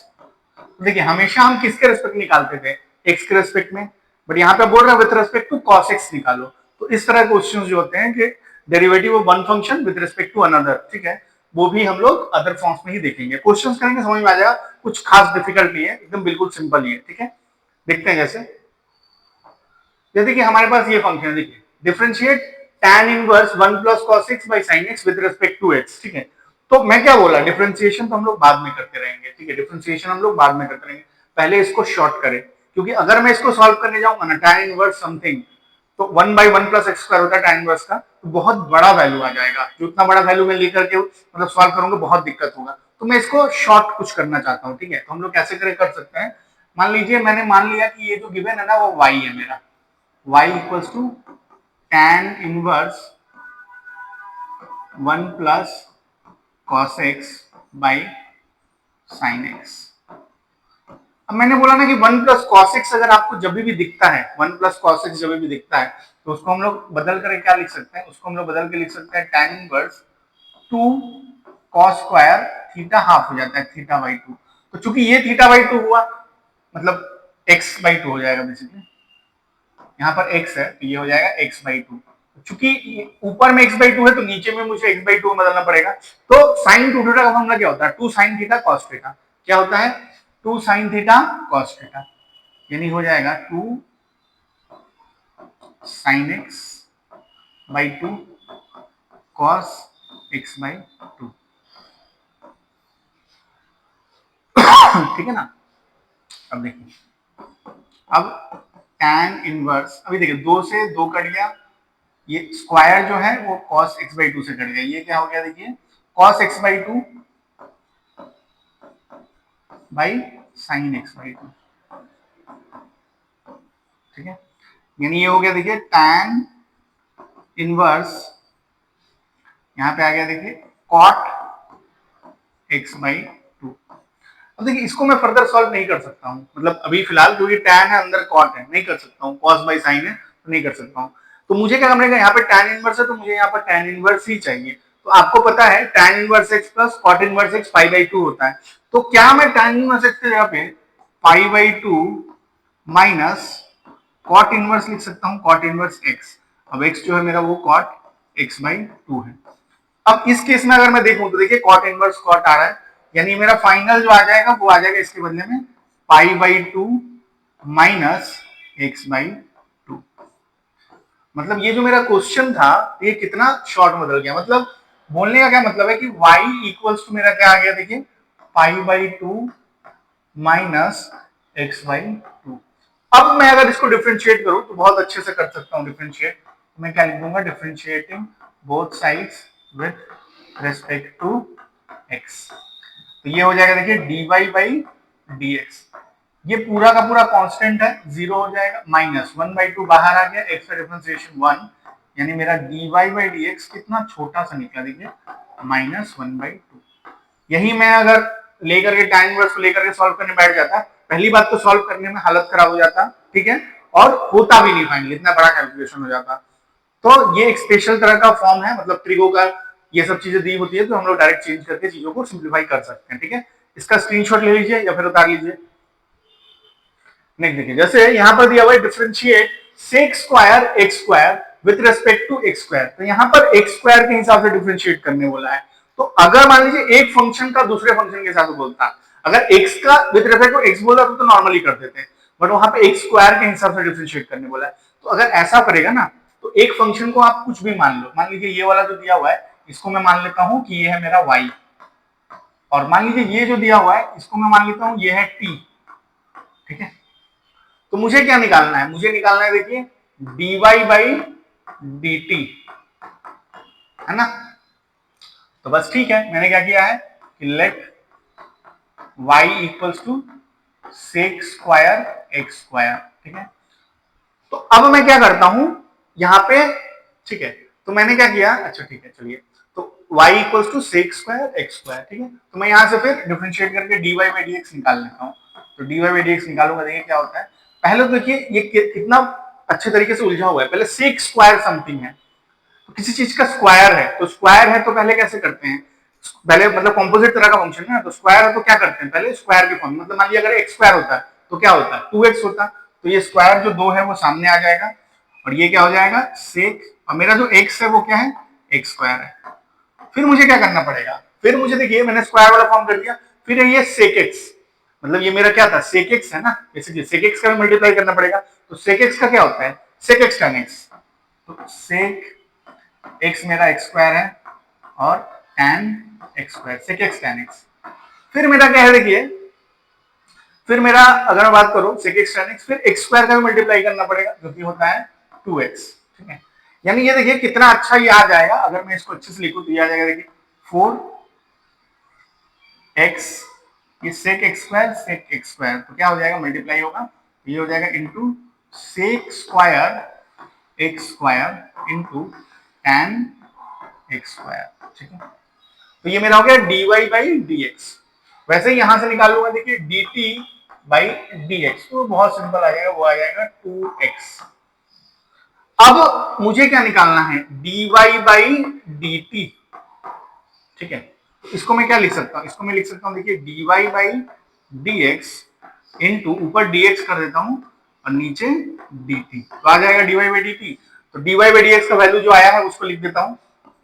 देखिए हमेशा हम किसके रेस्पेक्ट निकालते थे, एक्स के रेस्पेक्ट में, बट यहाँ पे बोल रहे हैं with respect to cos x निकालो। तो इस तरह के क्वेश्चंस जो होते हैं कि derivative of one function with respect to another, ठीक है, वो भी हम लोग अदर फॉर्म्स में ही देखेंगे। क्वेश्चंस करेंगे समझ में आ जाएगा, कुछ खास डिफिकल्ट नहीं है, एकदम बिल्कुल सिंपल ही है। ठीक है, देखते हैं जैसे कि हमारे पास ये फंक्शन है, देखिए differentiate tan inverse 1 plus cos x by sin x with respect to x। ठीक है, तो मैं क्या बोला, डिफरेंशिएशन तो हम लोग बाद में करते रहेंगे। ठीक है, डिफरेंशिएशन हम लोग बाद में करते रहेंगे, पहले इसको शॉर्ट करें, क्योंकि अगर मैं इसको सॉल्व करने जाऊंगा ना tan इनवर्स समथिंग, तो 1 बाई 1 प्लस एक्स स्क्वायर होता है tan इनवर्स का, तो बहुत बड़ा वैल्यू आ जाएगा। जो इतना बड़ा वैल्यू मैं लेकर के मतलब सॉल्व करूंगा बहुत दिक्कत होगा। तो मैं इसको शॉर्ट कुछ करना चाहता हूँ। ठीक है, तो हम लोग कैसे कर सकते हैं, मान लीजिए मैंने मान लिया कि ये जो गिवन है ना वो y है मेरा, y equals to tan inverse 1 plus cos x by sin x। अब मैंने बोला ना कि 1 प्लस cos x अगर आपको जब भी दिखता है, 1 प्लस cos x जब भी दिखता है तो उसको हम लोग बदल कर क्या लिख सकते हैं, उसको हम लोग बदल के लिख सकते हैं tan inverse 2 cos square theta half हो जाता है थीटा बाई 2। तो चूंकि ये थीटा बाई 2 हुआ मतलब x बाई 2 हो जाएगा बेसिकली, यहाँ पर x है तो ये हो जाएगा x बाई 2। चूंकि ऊपर में x बाई 2 है तो नीचे में मुझे x बाई 2 बदलना पड़ेगा। तो साइन 2 थीटा का फॉर्मूला क्या होता है, 2 साइन थीटा कॉस थीटा। क्या होता है, 2 साइन थीटा कॉस थीटा, यानी हो जाएगा 2 sine x by 2 cos x by 2। ठीक है ना। अब देखिए, अब tan इनवर्स, अभी देखिए 2 से 2 कट गया, ये स्क्वायर जो है वो cos x बाई 2 से कट गया, ये क्या हो गया देखिए cos x by 2 by sine x by 2। ठीक है, यानी ये हो गया देखिए tan इनवर्स, यहाँ पे आ गया देखिए cot x बाई 2। अब देखिए इसको मैं फर्दर सॉल्व नहीं कर सकता हूँ, मतलब अभी फिलहाल क्योंकि tan है अंदर cot है, नहीं कर सकता हूँ, cos बाई साइन है तो नहीं कर सकता हूँ। तो मुझे क्या करना है, यहाँ पे tan इनवर्स है तो मुझे यहाँ पर tan इनवर्स ही चाहिए। तो आपको पता है tan inverse x plus cot inverse x pi by 2 होता है। तो क्या मैं tan इनवर्स x की जगह पे pi by 2 minus cot inverse लिख सकता हूँ, cot इनवर्स x। अब x जो है मेरा वो cot x बाई 2 है। अब इस केस में अगर मैं देखूं तो देखिए cot इनवर्स cot आ रहा है, यानी मेरा फाइनल जो आ जाएगा वो आ जाएगा इसके बदले में pi by 2 minus x by 2। मतलब ये जो मेरा क्वेश्चन था ये कितना शॉर्ट बदल गया। मतलब बोलने का क्या मतलब है कि y इक्वल्स टू मेरा क्या आ गया देखिए pi by 2 minus x by 2। अब मैं अगर इसको डिफरेंशिएट करूं तो बहुत अच्छे से कर सकता हूं डिफरेंशिएट। मैं क्या लिख दूंगा, differentiating both sides with respect to x। तो ये हो जाएगा देखिए dy बाई dx, ये पूरा का पूरा कांस्टेंट है, जीरो हो जाएगा, माइनस 1/2 बाहर आ गया, x का डिफरेंशिएशन 1, यानी मेरा dy बाई dx कितना छोटा सा निकला, देखिए -1/2। यही मैं अगर लेकर के टाइम इनवर्स को लेकर के सॉल्व करने बैठ जाता, पहली बात तो सॉल्व करने में हालत खराब हो जाता, ठीक है, और होता भी नहीं फाइनली, इतना बड़ा कैलकुलेशन हो जाता। तो ये एक स्पेशल तरह का फॉर्म है, मतलब ट्रिगो का ये सब चीजें दी होती है तो हम लोग डायरेक्ट चेंज करके चीजों को सिंप्लीफाई कर सकते हैं, ठीक है। इसका स्क्रीनशॉट ले लीजिए या फिर उतार लीजिए। नेक्स्ट देखिए, जैसे यहाँ पर दिया हुआ है differentiate sec square x square with respect to x square, तो यहाँ पर एक्स स्क्वायर के हिसाब से डिफरेंशिएट करने बोला है। तो अगर मान लीजिए एक फंक्शन का दूसरे फंक्शन के हिसाब से बोलता, अगर एक्स का विद रिस्पेक्ट टू एक्स बोला तो नॉर्मली कर देते हैं, बट वहां पे एक्स स्क्वायर के हिसाब से डिफरेंशिएट करने बोला है। तो अगर ऐसा करेगा ना, तो एक फंक्शन को आप कुछ भी मान लो, मान लीजिए ये वाला जो दिया हुआ है इसको मैं मान लेता हूं कि ये है मेरा y, और मान लीजिए ये जो दिया हुआ है इसको मैं मान लेता हूं ये है t, ठीक है। तो मुझे क्या निकालना है, मुझे निकालना है देखिए dy बाई dt, है ना। तो बस ठीक है, मैंने क्या किया है कि let y equals to sec square x square, ठीक है। तो अब मैं क्या करता हूं यहां पे, ठीक है, तो मैंने क्या किया, अच्छा ठीक है चलिए, तो y equals to sec square x square, ठीक है। तो मैं यहां से फिर डिफरेंशिएट करके dy बाई dx निकाल लेता हूं, तो dy बाई dx निकालूंगा, देखिए क्या होता है। पहले तो देखिए ये कितना अच्छे तरीके से उलझा हुआ है, पहले सेक स्क्वायर समथिंग है, तो किसी चीज का स्क्वायर है, तो स्क्वायर है तो पहले कैसे करते हैं, पहले मतलब कॉम्पोजिट तरह का फंक्शन है, तो स्क्वायर है तो क्या करते हैं, पहले स्क्वायर के फॉर्म, मतलब मान लिया अगर एक्स स्क्वायर होता है तो क्या होता है 2x होता, तो ये स्क्वायर जो 2 है वो सामने आ जाएगा, और ये क्या हो जाएगा सेक, और मेरा जो x है वो क्या है एक्स स्क्वायर है। फिर मुझे क्या करना पड़ेगा, फिर मुझे देखिए मैंने स्क्वायर वाला फॉर्म कर दिया, फिर ये सेक एक्स, मतलब ये मेरा क्या था सेक एक्स है ना, बेसिकली सेक एक्स का भी मल्टीप्लाई करना पड़ेगा, तो सेक एक्स का क्या होता है सेक एक्स tan x, तो सेक एक्स मेरा एक्स स्क्वायर है और tan x square, sec x tan x। फिर मेरा क्या है देखिए, फिर मेरा अगर मैं बात करूं सेक एक्स tan x, फिर एक्स स्क्वायर का भी मल्टीप्लाई करना पड़ेगा जो कि होता है 2x, ठीक है। यानी ये देखिए कितना अच्छा ये आ जाएगा, अगर मैं इसको अच्छे से लिखूं तो ये आ जाएगा देखिए 4x, ये सेक एक्स स्क्वायर, तो क्या हो जाएगा मल्टीप्लाई होगा, ये हो जाएगा into sec square x square into tan x square, ठीक है। तो ये मेरा हो गया dy बाई dx। वैसे ही यहां से निकालूंगा देखिए dt बाई dx, तो बहुत सिंपल आ जाएगा, वो आ जाएगा 2x। अब मुझे क्या निकालना है dy बाई dt, ठीक है। तो इसको मैं क्या लिख सकता हूं, इसको मैं लिख सकता हूं देखिए dy बाई dx इनटू ऊपर dx कर देता हूं और नीचे dt, तो आ जाएगा dy बाई dt। तो dy बाई dx का वैल्यू जो आया है उसको लिख देता हूं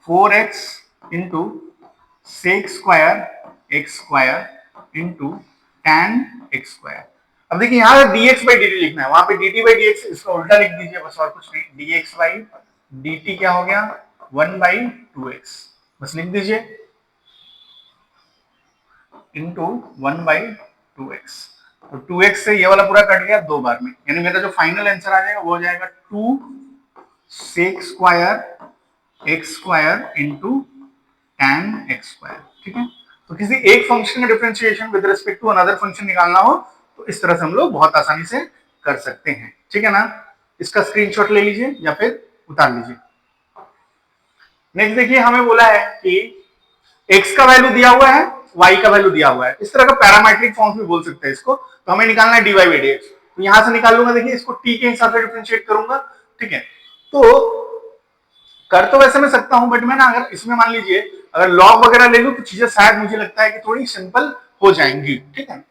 4x into sec square x square into tan x square. अब देखिए यहाँ dx बाई dt लिखना है, वहां पे dt बाई dx इसका उल्टा लिख दीजिए बस, और कुछ नहीं, dx बाई dt क्या हो गया 1/2x, बस लिख दीजिए इंटू 1/2x। तो 2x से ये वाला पूरा कट गया 2 बार में, यानी मेरा जो फाइनल आंसर आ जाएगा वो हो जाएगा 2 sec square x square into tan x square, ठीक है। तो किसी एक फंक्शन का differentiation with respect to another function निकालना हो तो इस तरह से हम लोग बहुत आसानी से कर सकते हैं, ठीक है ना। इसका स्क्रीनशॉट ले लीजिए या फिर उतार लीजिए। नेक्स्ट देखिए हमें बोला है कि x का वैल्यू दिया हुआ है, y का वैल्यू दिया हुआ है, इस तरह का पैरामीट्रिक फॉर्म भी बोल सकते हैं इसको, तो हमें निकालना है dy बाई dx। तो यहां से निकाल लूंगा, देखिए इसको t के हिसाब से डिफरेंशिएट करूंगा, ठीक है। तो कर तो वैसे मैं सकता हूं, बट मैं ना अगर इसमें मान लीजिए अगर लॉग वगैरह ले लूं तो चीजें शायद मुझे लगता है कि थोड़ी सिंपल हो जाएंगी, ठीक है।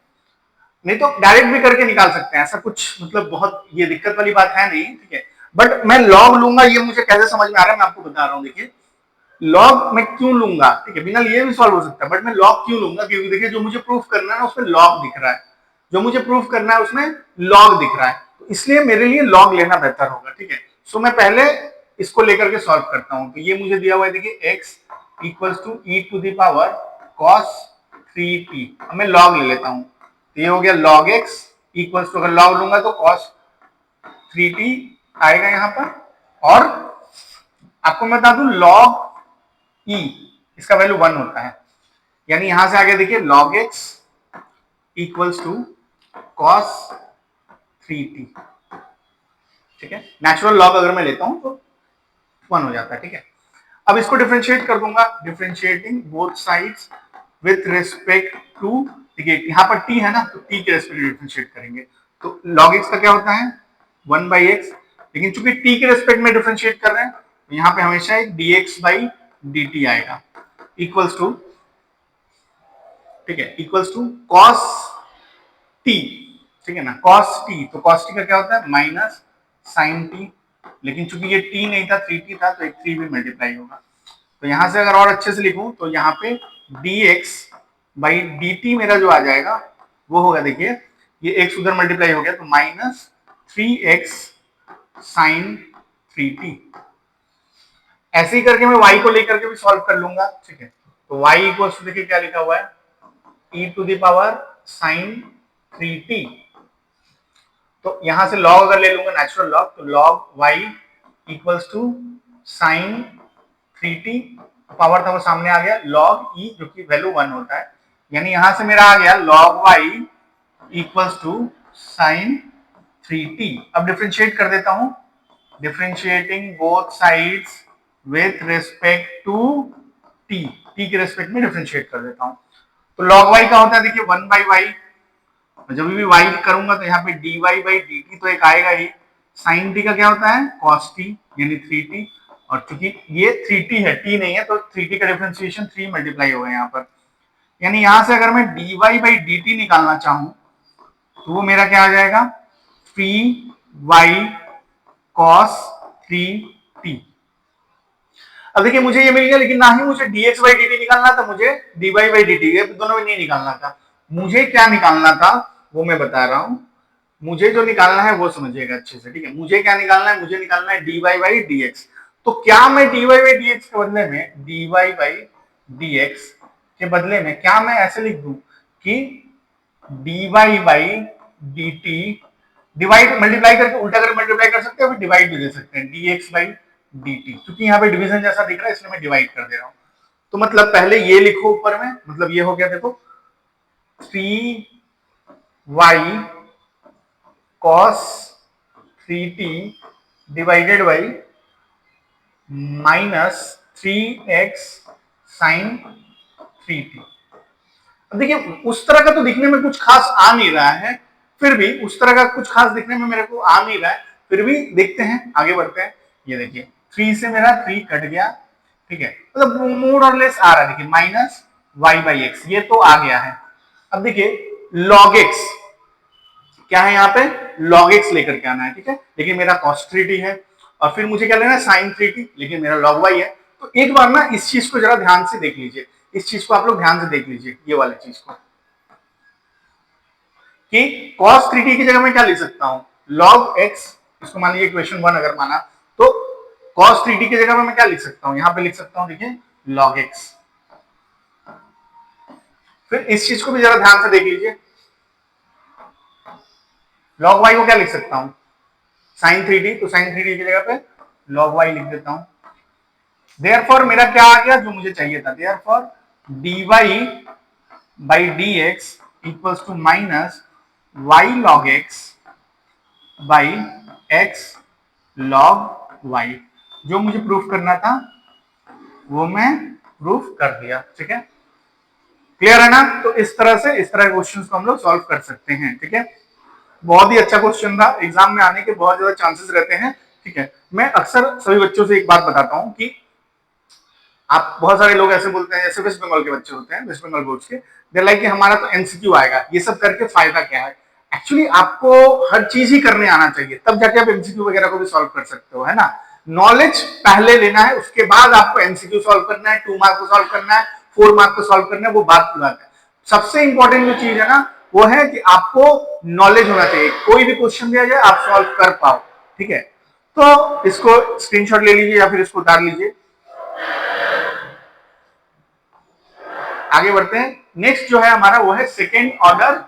नहीं तो डायरेक्ट भी करके निकाल सकते हैं, ऐसा कुछ मतलब बहुत ये दिक्कत वाली बात है नहीं, ठीक है। बट मैं लॉग लूंगा, ये मुझे कैसे समझ में आ रहा है मैं आपको बता रहा हूं। देखिए लॉग मैं क्यों लूंगा, ठीक है, बिना लिए भी सॉल्व हो सकता है, बट मैं लॉग क्यों लूंगा, क्योंकि देखिए जो मुझे प्रूफ करना है ना उसमें लॉग दिख रहा है, जो मुझे प्रूफ करना है उसमें लॉग दिख रहा है, तो इसलिए मेरे लिए लॉग लेना बेहतर होगा, ठीक है। सो मैं पहले इसको लेकर के सॉल्व करता हूं। तो ये मुझे दिया हुआ है देखिए x equals to e to the power cos 3t, अब मैं लॉग ले लेता हूं, तो ये हो गया log x इक्वल्स टू, अगर लॉग लूंगा तो cos 3t आएगा यहां पर, और आपको मैं बता दूं log e इसका वैल्यू 1 होता है, यानी यहां से आगे देखिए log x equals to cos 3t। ठीक है, नेचुरल लॉग अगर मैं लेता हूं तो 1 हो जाता है। ठीक है, अब इसको डिफरेंशिएट कर दूंगा, differentiating both sides with respect to, देखिए यहाँ पर t है ना, तो t के रेस्पेक्ट डिफरेंशिएट करेंगे, तो log x का क्या होता है 1/x, लेकिन चूंकि t के रेस्पेक्ट में डिफरेंशिएट कर रहे हैं तो यहाँ पे हमेशा एक dx/dt आएगा, इक्वल्स टू, ठीक है, इक्वल्स टू cos t। ठीक है ना, cos t, तो cos t का क्या होता है माइनस sin t, लेकिन चूंकि ये t नहीं था 3t था, तो एक 3 भी मल्टीप्लाई होगा। तो यहां से अगर और अच्छे से लिखूं तो यहाँ पे dx/dt मेरा जो आ जाएगा वो होगा, देखिए ये x उधर मल्टीप्लाई हो गया तो माइनस 3x sin 3t। ऐसे ही करके मैं y को लेकर के भी सॉल्व कर लूंगा। ठीक है, तो y इक्वल्स टू, देखिए क्या लिखा हुआ है e to the power sin 3t। तो यहां से log अगर ले लूंगा नेचुरल लॉग, तो log y equals to sin 3t, power था वो सामने आ गया, log e जो कि वैल्यू 1 होता है, यानी यहां से मेरा आ गया log y equals to sin 3t। अब डिफरेंशिएट कर देता हूं, differentiating both sides with respect to t, t के रिस्पेक्ट में डिफरेंशिएट कर देता हूं, तो log y का होता है, देखिए 1/y, जब भी y करूंगा तो यहाँ पे dy/dt तो एक आएगा ही, sin t का क्या होता है cos t यानी 3t, और चूंकि ये 3t है t नहीं है तो 3t का डिफरेंशिएशन 3 मल्टीप्लाई होगा यहाँ पर, यानी यहां से अगर मैं dy/dt निकालना चाहूं तो वो मेरा क्या आ जाएगा 3y cos 3t। अब देखिए मुझे ये मिल गया, लेकिन ना ही मुझे dx/dt निकालना था, मुझे dy/dt, ये दोनों में नहीं निकालना था। मुझे क्या निकालना था वो मैं बता रहा हूं, मुझे जो निकालना है वो समझिएगा अच्छे से। ठीक है, मुझे क्या निकालना है, मुझे निकालना है dy/dx। तो क्या मैं dy/dx के बदले में dy/dx के बदले में क्या मैं ऐसे लिख दूं कि dy/dt, डिवाइड मल्टीप्लाई करके उल्टा करके मल्टीप्लाई कर सकते हैं, फिर डिवाइड भी दे सकते हैं dx/dt, क्योंकि यहाँ पे डिवीजन जैसा दिख रहा है इसलिए मैं डिवाइड कर दे रहा हूं। तो मतलब पहले ये लिखो ऊपर में, मतलब ये हो गया देखो 3y cos 3t divided by minus 3x sin 3t। अब देखिए उस तरह का तो दिखने में कुछ खास आ नहीं रहा है, फिर भी उस तरह का कुछ खास दिखने में मेरे को आ नहीं रहा है, फिर भी देखते हैं, आगे बढ़ते हैं। ये देखिए 3 से मेरा 3 कट गया, ठीक है, मतलब मोर और लेस आ रहा है, देखिए माइनस y/x ये तो आ गया है। अब देखिए log x क्या है, यहाँ पे log x लेकर के आना है, ठीक है, लेकिन मेरा cos 3t है, और फिर मुझे क्या लेना है sin 3t, लेकिन मेरा log y है। तो एक बार ना इस चीज को जरा ध्यान से देख लीजिए, इस चीज को आप लोग ध्यान से देख लीजिए, ये वाली चीज को, कि cos 3t की जगह मैं क्या लिख सकता हूं log x, इसको मान लीजिए इक्वेशन 1 अगर माना, तो cos 3t की जगह मैं क्या लिख सकता हूं, यहां पे लिख सकता हूं, देखिए log x। फिर इस चीज को भी जरा ध्यान से देख लीजिए, log y को क्या लिख सकता हूं sin 3t, तो sin 3t की जगह पे log y लिख देता हूं। देयरफॉर मेरा क्या आ गया जो मुझे चाहिए था, therefore dy/dx equals to minus y log x by x log y। जो मुझे प्रूफ करना था वो मैं प्रूफ कर दिया, ठीक है, क्लियर है ना। तो इस तरह से इस तरह के क्वेश्चंस को हम लोग सॉल्व कर सकते हैं, ठीक है। बहुत ही अच्छा क्वेश्चन था, एग्जाम में आने के बहुत ज्यादा चांसेस रहते हैं, ठीक है। मैं अक्सर सभी बच्चों से एक बात बताता हूं कि आप, बहुत सारे लोग ऐसे बोलते हैं, जैसे वेस्ट बंगाल के बच्चे होते हैं, वेस्ट बंगाल बोर्ड्स के, दे लाइक कि हमारा तो एमसीक्यू आएगा, ये सब करके फायदा क्या है। एक्चुअली आपको हर चीज ही करने आना चाहिए, तब जाके आप एमसीक्यू वगैरह को भी सॉल्व कर सकते हो, है ना। नॉलेज पहले लेना है, उसके बाद आपको एमसीक्यू सॉल्व करना है, 2 मार्क को सॉल्व करना है, 4 मार्क को सॉल्व करना है, वो बात की बात है। सबसे इंपॉर्टेंट जो चीज है ना वो है कि आपको नॉलेज होना चाहिए, कोई भी क्वेश्चन दिया जाए आप सॉल्व कर पाओ, ठीक है। तो इसको स्क्रीनशॉट ले लीजिए या फिर इसको उतार लीजिए, आगे बढ़ते हैं। नेक्स्ट जो है हमारा वो है सेकेंड ऑर्डर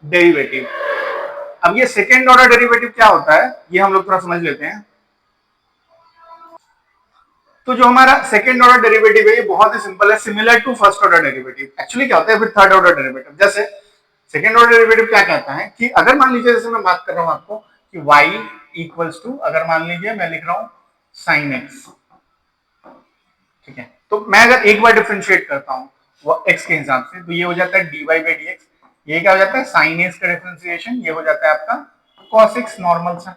डेरिवेटिव। अब ये सेकेंड ऑर्डर डेरिवेटिव क्या होता है ये हम लोग थोड़ा समझ लेते हैं। तो जो हमारा सेकेंड ऑर्डर डेरिवेटिव है ये बहुत ही सिंपल है, similar to first order derivative. Actually क्या होता है फिर थर्ड ऑर्डर डेरिवेटिव, जैसे सेकेंड ऑर्डर डेरिवेटिव क्या कहता है कि अगर मान लीजिए जैसे मैं बात कर रहा हूं आपको कि y इक्वल्स टू, अगर मान लीजिए मैं लिख रहा हूं साइन एक्स, ठीक है, तो मैं अगर एक बार डिफरेंशिएट करता हूं वो x के हिसाब से, तो ये हो जाता है dy बाई डी एक्स, ये क्या हो जाता है साइन एक्स का डिफरेंशिएशन, ये हो जाता है आपका cos x नॉर्मल सा।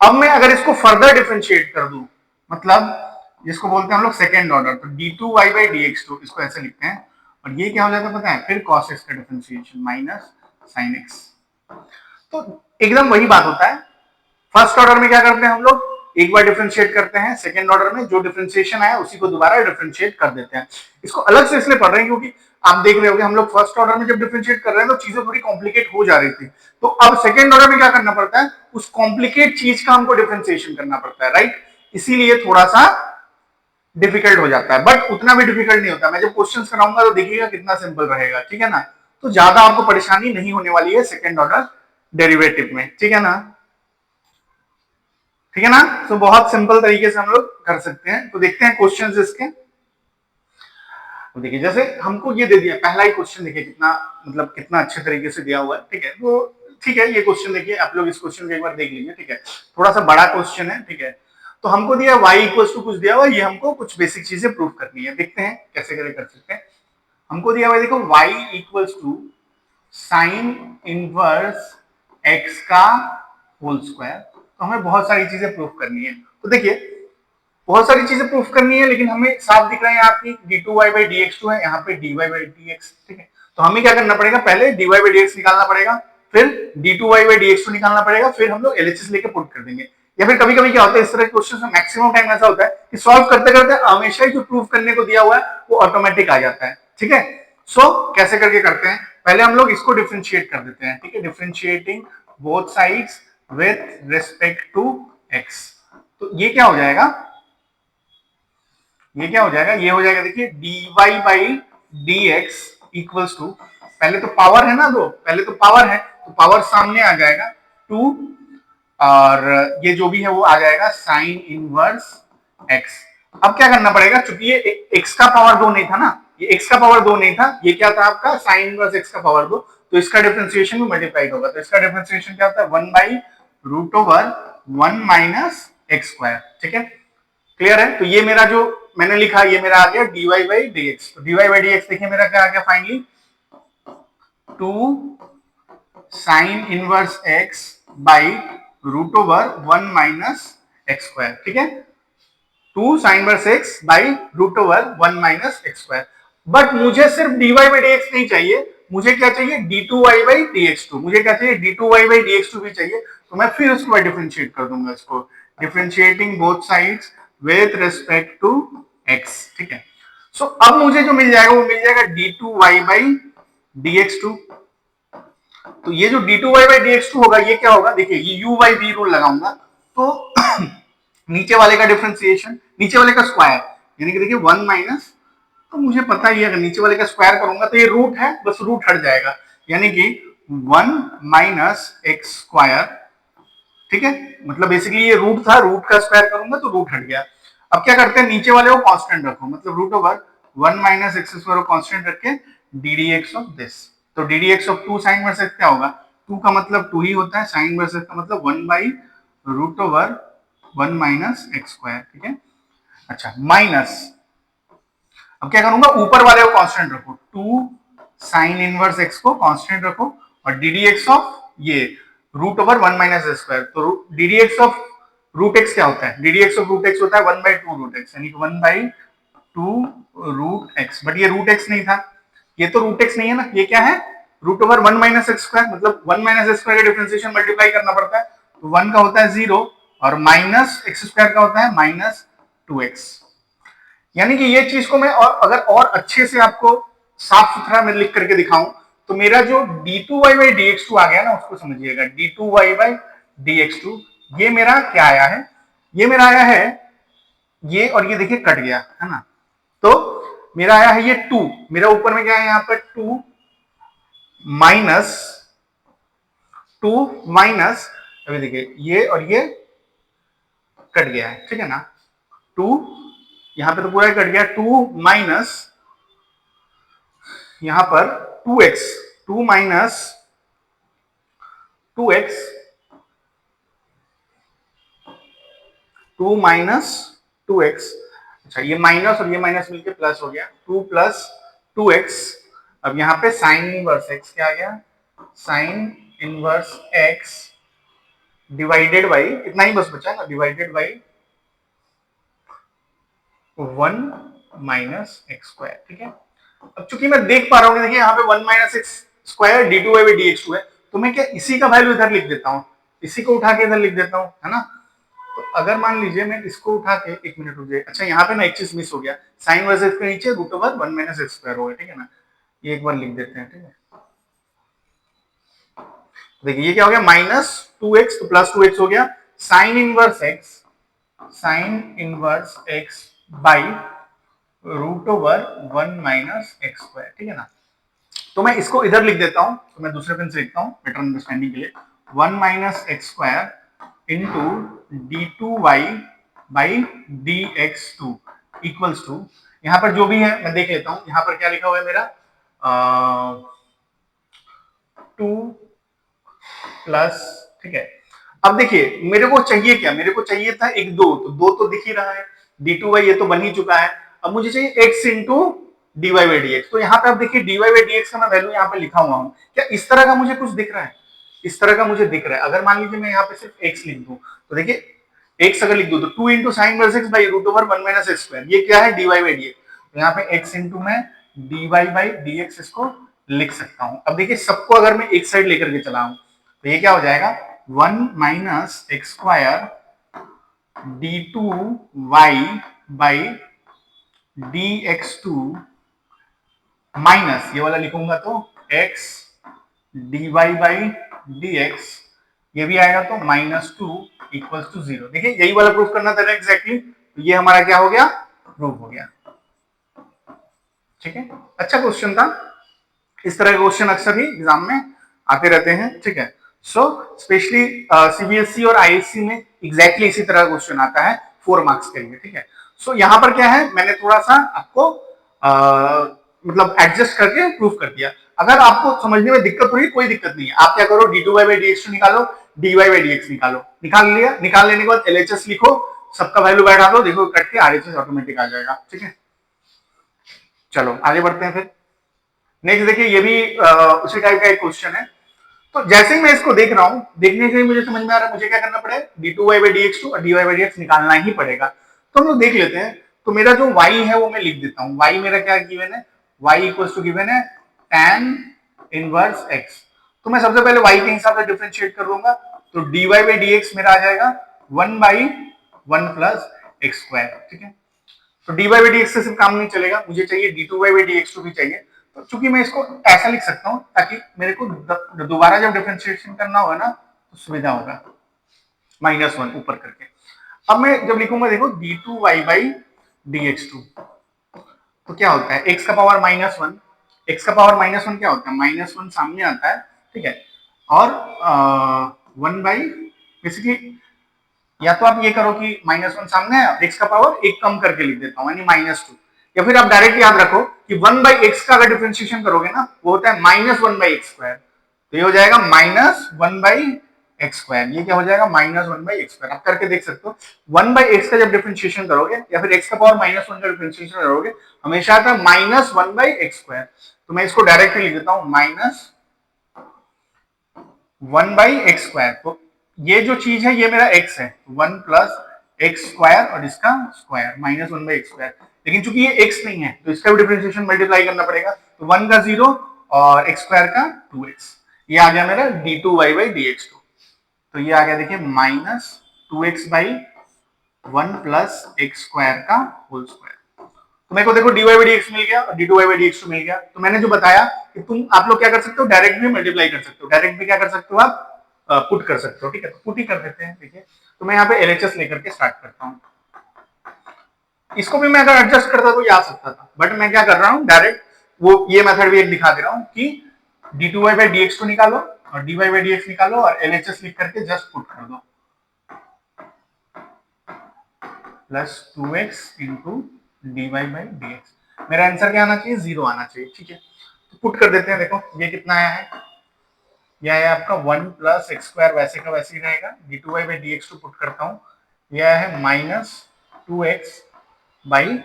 अब मैं अगर इसको फर्दर डिफरेंशिएट कर दूं, मतलब जिसको बोलते हैं हम लोग सेकेंड ऑर्डर, तो d2y बाई डी एक्स, तो इसको ऐसे लिखते हैं, और ये क्या हो जाता है पता है, फिर cos x का डिफरेंशिएशन माइनस साइन x। तो एकदम वही बात होता है, फर्स्ट ऑर्डर में क्या करते हैं हम लोग, एक बार डिफरेंशिएट करते हैं, सेकंड ऑर्डर में जो डिफरेंशिएशन आया उसी को दोबारा डिफरेंशिएट कर देते हैं। इसको अलग से इसलिए पढ़ रहे हैं क्योंकि आप देख रहे होंगे हम लोग फर्स्ट ऑर्डर में जब डिफरेंशिएट कर रहे हैं तो चीजें थोड़ी कॉम्प्लिकेट हो जा रही थी, तो अब सेकंड ऑर्डर में क्या करना पड़ता है, उस कॉम्प्लिकेट चीज का हमको डिफरेंशिएशन करना पड़ता है, राइट, इसीलिए थोड़ा सा डिफिकल्ट हो जाता है, बट उतना भी डिफिकल्ट नहीं होता। मैं जब क्वेश्चंस कराऊंगा तो देखिएगा कितना सिंपल रहेगा, ठीक है ना, तो ज्यादा आपको परेशानी नहीं होने वाली है सेकंड ऑर्डर डेरिवेटिव में, ठीक है ना, ठीक है ना। तो बहुत सिंपल तरीके से हम लोग कर सकते हैं। तो देखते हैं क्वेश्चंस इसके। तो देखिए जैसे हमको ये दे दिया पहला ही क्वेश्चन, देखिए कितना मतलब कितना अच्छे तरीके से दिया हुआ है, ठीक है, तो ठीक है ये क्वेश्चन देखिए आप लोग इस क्वेश्चन को एक बार देख लीजिए, ठीक है, थोड़ा सा बड़ा क्वेश्चन है, ठीक है, तो हमको दिया y इक्वल्स टू कुछ दिया हुआ, ये हमको कुछ बेसिक चीजें प्रूव करनी है, देखते हैं कैसे कर सकते हैं। हमको दिया हुआ है देखो y equals to sine inverse x का होल स्क्वायर, तो हमें बहुत सारी चीजें प्रूफ करनी है। तो देखिए बहुत सारी चीजें प्रूफ करनी है, लेकिन हमें साफ दिख रहा है यहाँ पे d2y बाई dx2 है, यहाँ पे dy बाई dx, ठीक है, तो हमें क्या करना पड़ेगा, पहले dy बाई dx निकालना पड़ेगा, फिर d2y बाई dx2 निकालना पड़ेगा, फिर हम लोग LHS लेके पुट कर देंगे। या फिर कभी कभी क्या होता है इस तरह के क्वेश्चन में मैक्सिमम टाइम ऐसा होता है कि सॉल्व करते करते हमेशा ही जो प्रूफ करने को दिया हुआ है वो ऑटोमेटिक आ जाता है, ठीक है। सो कैसे करके करते हैं, पहले हम लोग इसको डिफरेंशिएट कर देते हैं, ठीक है, differentiating both sides with respect to x, तो ये क्या हो जाएगा, ये क्या हो जाएगा, ये हो जाएगा देखिए dy by dx equals to, पहले तो पावर है ना, दो पहले तो पावर है, तो पावर सामने आ जाएगा 2, और ये जो भी है वो आ जाएगा साइन इनवर्स x। अब क्या करना पड़ेगा, चूंकि ये x का पावर 2 नहीं था ना, ये x का पावर 2 नहीं था, ये क्या था आपका साइन इनवर्स x का पावर 2, तो इसका डिफरेंशिएशन भी मल्टीप्लाइड होगा, तो इसका डिफरेंशिएशन क्या होता है 1 by root over 1 minus x square, ठीक है, क्लियर है। तो ये मेरा जो मैंने लिखा ये मेरा आ गया dy बाई डी एक्स, तो dy बाई डी एक्स देखिए मेरा क्या आ गया finally 2 sine inverse x by root over 1 minus x square, ठीक है, 2 sine inverse x by root over 1 minus x square. But मुझे सिर्फ dy बाई डी एक्स नहीं चाहिए, मुझे क्या चाहिए d2y बाई dx2, मुझे क्या चाहिए d2y बाई dx2 भी चाहिए, तो मैं फिर उसको डिफरेंशिएट कर दूंगा, इसको differentiating both sides with respect to x, ठीक है। सो अब मुझे जो मिल जाएगा वो मिल जाएगा d2y बाई dx2, तो ये जो d2y बाई dx2 होगा ये क्या होगा, देखिए ये u बाई v रूल लगाऊंगा, तो नीचे वाले का डिफरेंशिएशन, नीचे वाले का स्क्वायर, यानी कि देखिए 1 माइनस, तो मुझे पता ही है अगर नीचे वाले का स्क्वायर करूंगा तो ये रूट है, बस रूट हट जाएगा, यानी कि 1 माइनस एक्स स्क्वायर, ठीक है, मतलब बेसिकली ये रूट था, रूट का स्क्वायर करूंगा तो रूट हट गया। अब क्या करते हैं नीचे वाले को कांस्टेंट रखो, मतलब root over 1 minus x square को कांस्टेंट रख के d d x of this, तो d d x of 2 sine inverse x क्या होगा, 2 का मतलब 2 ही होता है, साइन इनवर्स एक्स का मतलब 1 by root over 1 minus x square, ठीक है। अच्छा माइनस, अब क्या करूंगा ऊपर वाले को कांस्टेंट रखो, 2 साइन इनवर्स एक्स को कांस्टेंट रखो, और डी डी एक्स ऑफ ये root over 1 minus x square, तो d d x of root x क्या होता है, d d x of root x होता है 1 बाई 2 रूट एक्स, यानी कि 1 बाई 2 रूट एक्स, बट ये रूट एक्स नहीं था, ये तो रूट एक्स नहीं है ना, ये क्या है root over 1 minus x square, मतलब 1 माइनस एक्स स्क्वायर का डिफरेंशिएशन मल्टीप्लाई करना पड़ता है, तो 1 का होता है 0 और माइनस एक्स स्क्वायर का होता है माइनस 2x, यानी कि ये चीज को मैं और अगर और अच्छे से आपको साफ सुथरा मैं लिख करके दिखाऊं, तो मेरा जो d2y बाई dx2 आ गया ना उसको समझिएगा, d2y बाई dx2, ये मेरा क्या आया है, ये मेरा आया है ये, और ये देखिए कट गया है ना, तो मेरा आया है ये 2, मेरा ऊपर में क्या है यहाँ पर 2 माइनस 2 माइनस, अभी देखिए ये और ये कट गया है, ठीक है ना, 2 यहां पे तो पूरा कट गया, 2 माइनस यहां पर 2x 2 minus 2x, 2 minus 2x, अच्छा ये माइनस और ये माइनस मिलके प्लस हो गया, 2 प्लस 2x। अब यहाँ पे साइन इनवर्स x क्या आ गया, sine inverse x divided by, इतना ही बस बचा ना, divided by 1 minus x square, ठीक है। अब चूंकि मैं देख पा रहा हूँ, देखिए यहाँ पे 1 minus x square d two by d x two है, तो मैं क्या इसी का वैल्यू इधर लिख देता हूँ, इसी को उठा के इधर लिख देता हूँ, है ना। तो अगर मान लीजिए मैं इसको उठा के, एक मिनट रुकिए, अच्छा यहाँ पे ना एक चीज मिस हो गया, साइन वर्स एक्स के नीचे root over 1 minus x square हो गया, ठीक है ना, ये एक बार लिख देते हैं, ठीक है। देखिए ये क्या हो गया, माइनस 2x तो प्लस 2x हो गया, sine inverse x, sine inverse x by root over 1 minus x square, ठीक है ना। तो मैं इसको इधर लिख देता हूं, तो मैं दूसरे पेन से लिखता हूं बेटर अंडरस्टैंडिंग के लिए, 1 minus x square into d two y by d x two equals to, यहां पर जो भी है मैं देख लेता हूं, यहां पर क्या लिखा हुआ है मेरा, 2 प्लस, ठीक है। अब देखिए मेरे को चाहिए क्या, मेरे को चाहिए था एक दो, तो दो तो दिख ही रहा है, डी टू वाई ये तो बन ही चुका है, अब मुझे चाहिए x into d y by d x. तो यहाँ पे आप देखिए d y by d x का मैं वैल्यू यहाँ पे लिखा हुआ हूँ, क्या इस तरह का मुझे कुछ दिख रहा है, इस तरह का मुझे दिख रहा है। अगर मान लीजिए मैं यहाँ पे सिर्फ एक्स लिख दूं, तो देखिए एक्स अगर लिख दूं तो 2 into sine verse x by root over 1 minus x square, ये क्या है d y by d x, तो यहाँ पे एक्स इंटू मैं d y by d x इसको लिख सकता हूँ। अब देखिए सबको अगर मैं एक साइड लेकर के चला हूं, तो ये क्या हो जाएगा, 1 minus x square d two y by d x two minus, ये वाला लिखूंगा तो x d y by d x, ये भी आएगा तो माइनस 2 इक्वल्स टू 0। देखिए यही वाला प्रूफ करना था एग्जैक्टली, तो ये हमारा क्या हो गया, प्रूफ हो गया, ठीक है। अच्छा क्वेश्चन था, इस तरह के क्वेश्चन अक्सर ही एग्जाम में आते रहते हैं, ठीक है। सो स्पेशली सीबीएसई और आईएससी में एग्जैक्टली इसी तरह का क्वेश्चन आता है 4 मार्क्स के लिए, ठीक है। सो यहाँ पर क्या है, मैंने थोड़ा सा आपको मतलब एडजस्ट करके प्रूफ कर दिया। अगर आपको समझने में दिक्कत हो रही है, कोई दिक्कत नहीं है, आप क्या करो, d two y by d x निकालो, d y by d x निकालो, निकाल लिया, निकाल लेने के बाद एलएचएस लिखो, सबका वैल्यू बैठा दो, देखो कट के आरएचएस ऑटोमेटिक आ जाएगा, ठीक है। चलो आगे बढ़ते हैं फिर। नेक्स्ट देखिए ये भी उसी टाइप का एक क्वेश्चन है। तो जैसे ही मैं इसको देख रहा हूं, देखने से ही मुझे समझ में आ रहा है मुझे क्या करना पड़ेगा, d two y by d x two और d y by d x निकालना ही पड़ेगा। तो हम लोग देख लेते हैं। तो मेरा जो y है वो मैं लिख देता हूं, y मेरा क्या गिवन है, y इक्वल्स टू गिवन है tan इनवर्स x। तो मैं सबसे पहले y के हिसाब से डिफरेंशिएट कर लूंगा, तो dy बाई dx मेरा आ जाएगा 1 बाई 1 प्लस एक्स स्क्वायर, ठीक है। तो d y by d x से सिर्फ काम नहीं चलेगा, मुझे चाहिए d two y by d x two भी चाहिए। तो चूंकि मैं इसको ऐसा लिख सकता हूं ताकि मेरे को दोबारा जब डिफरेंशिएशन करना होगा ना तो सुविधा होगा, -1 ऊपर करके। अब मैं जब लिखूंगा देखो d two y by d x two, तो क्या होता है, एक्स का पावर -1, एक्स का पावर -1 क्या होता है, -1 सामने आता है, ठीक है। और 1 बाई, बेसिकली या तो आप ये करो कि -1 सामने है, एक्स का पावर एक कम करके लिख देता हूं यानी -2, या फिर आप डायरेक्ट याद रखो कि 1 बाई एक्स का अगर डिफरेंशिएशन करोगे ना वो होता है -1 बाई एक्स स्क्वायर, तो ये हो जाएगा -1 बाई एक्स स्क्वायर, ये क्या हो जाएगा -1 बाई एक्स स्क्वायर। आप करके देख सकते हो 1 बाई एक्स का जब डिफरेंशिएशन करोगे या फिर एक्स का पावर -1 का डिफरेंशिएशन करोगे हमेशा आता है -1 बाई एक्स स्क्वायर। तो मैं इसको डायरेक्टली लिख देता हूं -1 बाई एक्स स्क्वायर। तो ये जो चीज है ये मेरा x है, 1 प्लस एक्स स्क्वायर और इसका स्क्वायर -1 बाई एक्स स्क्वायर। लेकिन चूंकि ये x नहीं है तो इसका भी डिफरेंशिएशन मल्टीप्लाई करना पड़ेगा, तो 1 का 0 और एक्स स्क्वायर का 2x, ये आ गया मेरा d two y by d x two. तो ये आ गया देखिए -2x by 1 plus x square का होल स्क्वायर। तो मेरे को देखो d y by d x मिल गया और d two y by d x two मिल गया। तो मैंने जो बताया कि आप लोग क्या कर सकते हो, डायरेक्ट भी मल्टीप्लाई कर सकते हो, डायरेक्ट भी क्या कर सकते हो आप पुट कर सकते हो, ठीक है। तो पुट ही कर देते हैं, देखिए। तो मैं यहाँ पे एलएचएस लेकर के स्टार्ट करता हूँ, इसको भी मैं अगर एडजस्ट करता तो ये आ सकता था, बट मैं क्या कर रहा हूँ डायरेक्ट वो ये मेथड भी एक दिखा दे रहा हूँ कि d two y by d x two निकालो और d y by d x निकालो और एलएचएस लिख करके जस्ट पुट कर दो, plus 2x into d y by d x. मेरा आंसर क्या आना चाहिए, 0 आना चाहिए, ठीक है। तो पुट कर देते हैं। देखो ये कितना आया है, यह आया आपका 1 प्लस एक्स स्क्वायर, वैसे का वैसे ही रहेगा। d2y by d x two put करता हूँ, यह आया है minus 2x by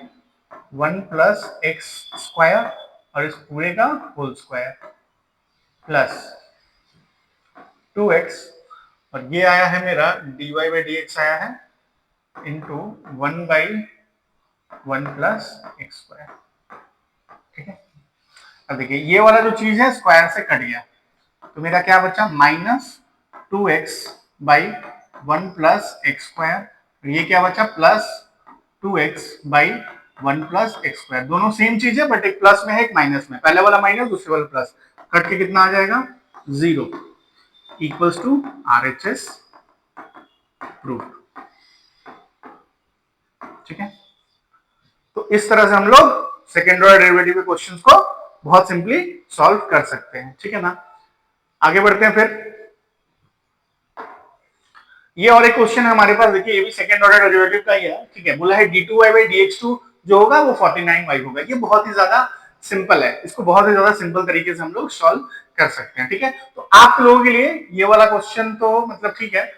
1 plus x square और इस पूरे का होल स्क्वायर प्लस 2x, और ये आया है मेरा dy बाई डी एक्स आया है into 1 by 1 plus x square. ठीक है, अब देखिए ये वाला जो चीज है स्क्वायर से कट गया, तो मेरा क्या बचा, minus 2x by 1 plus x square, ये क्या बचा, plus 2x by 1 plus x square. दोनों सेम चीज है बट एक प्लस में है एक माइनस में, पहले वाला माइनस दूसरे वाला प्लस, कट के कितना आ जाएगा, 0 इक्वल्स टू RHS प्रूफ। ठीक है, तो इस तरह से हम लोग सेकेंड ऑर्डर डेरिवेटिव के क्वेश्चंस को बहुत सिंपली सॉल्व कर सकते हैं। ठीक है ना, आगे बढ़ते हैं। फिर ये और एक क्वेश्चन है हमारे पास, देखिए ये भी सेकंड ऑर्डर डेरिवेटिव का ही है। ठीक है, बोला है d2y बाई dx2 जो होगा वो 49y होगा। ये बहुत ही ज्यादा सिंपल है, इसको बहुत ही ज्यादा सिंपल तरीके से हम लोग सॉल्व कर सकते हैं। ठीक है, तो आप लोगों के लिए ये वाला क्वेश्चन तो मतलब ठीक है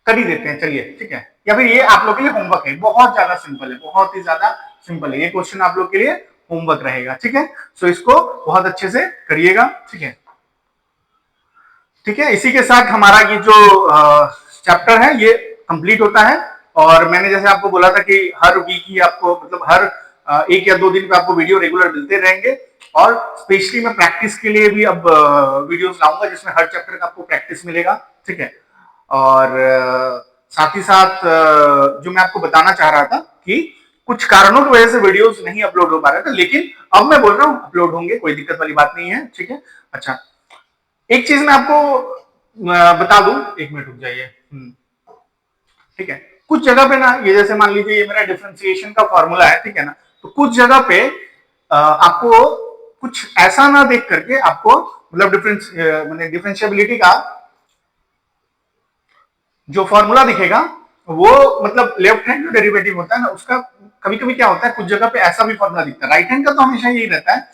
कर ही देते हैं, चलिए ठीक है, या फिर ये आप लोग के लिए होमवर्क है, बहुत ज्यादा सिंपल है, बहुत ही ज्यादा सिंपल है ये क्वेश्चन, आप लोग के लिए होमवर्क रहेगा। ठीक है, सो इसको बहुत अच्छे से करिएगा। ठीक है, ठीक है, इसी के साथ हमारा ये जो चैप्टर है ये कंप्लीट होता है। और मैंने जैसे आपको बोला था कि हर वीक ही आपको मतलब हर 1 या 2 दिन पे आपको वीडियो रेगुलर मिलते रहेंगे, और स्पेशली मैं प्रैक्टिस के लिए भी अब वीडियोस लाऊंगा जिसमें हर चैप्टर का आपको प्रैक्टिस मिलेगा। ठीक है, और साथ ही साथ जो मैं आपको बताना चाह रहा था कि कुछ कारणों की वजह से वीडियोस नहीं अपलोड हो पा रहे थे, लेकिन अब मैं बोल रहा हूँ अपलोड होंगे, कोई दिक्कत वाली बात नहीं है। ठीक है, अच्छा एक चीज मैं आपको बता दूं, 1 मिनट रुक जाइए। ठीक है, कुछ जगह पे ना ये जैसे मान लीजिए ये मेरा डिफरेंशिएशन का फॉर्मूला है, ठीक है ना, तो कुछ जगह पे आपको कुछ ऐसा ना देख करके आपको मतलब डिफरेंशियबिलिटी का जो फॉर्मूला दिखेगा वो मतलब लेफ्ट हैंड जो डेरिवेटिव होता है ना उसका कभी कभी क्या होता है, कुछ जगह पे ऐसा भी फॉर्मूला दिखता है। राइट हैंड का तो हमेशा यही रहता है,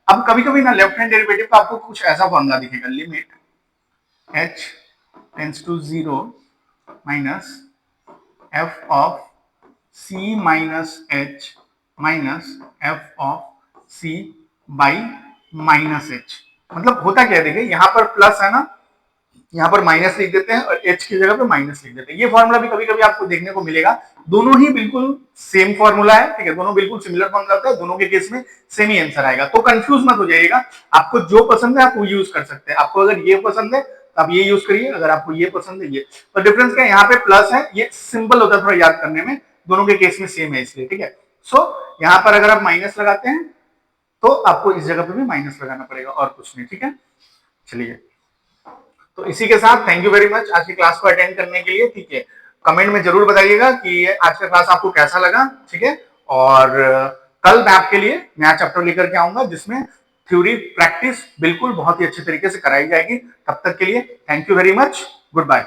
अब कभी कभी ना लेफ्ट हैंड डेरिवेटिव का आपको कुछ ऐसा फॉर्मूला दिखेगा, limit h tends to 0 minus f of c minus h minus f of c by minus h। मतलब होता क्या है, देखिए यहाँ पर प्लस है ना, यहाँ पर माइनस लिख देते हैं और h की जगह पे माइनस लिख देते हैं। ये फॉर्मूला भी कभी कभी आपको देखने को मिलेगा, दोनों ही बिल्कुल सेम फॉर्मूला है। ठीक है, दोनों बिल्कुल सिमिलर फॉर्मूला होता है, दोनों के केस में सेम ही आंसर आएगा, तो कंफ्यूज मत हो जाइएगा। आपको जो पसंद है आप वो यूज कर सकते हैं, आपको अगर ये पसंद है तो आप ये यूज करिए, अगर आपको ये पसंद है ये। तो डिफरेंस क्या है, यहाँ पे प्लस है, ये सिंपल होता है थोड़ा याद करने में, दोनों के केस में सेम है इसलिए। ठीक है, सो यहाँ पर अगर आप माइनस लगाते हैं तो आपको इस जगह पे भी माइनस लगाना पड़ेगा और कुछ नहीं। ठीक है, चलिए, तो इसी के साथ थैंक यू वेरी मच आज की क्लास को अटेंड करने के लिए। ठीक है, कमेंट में जरूर बताइएगा कि आज का क्लास आपको कैसा लगा। ठीक है, और कल मैं आपके लिए नया चैप्टर लेकर के आऊंगा जिसमें थ्योरी प्रैक्टिस बिल्कुल बहुत ही अच्छे तरीके से कराई जाएगी। तब तक के लिए thank you very much, good bye.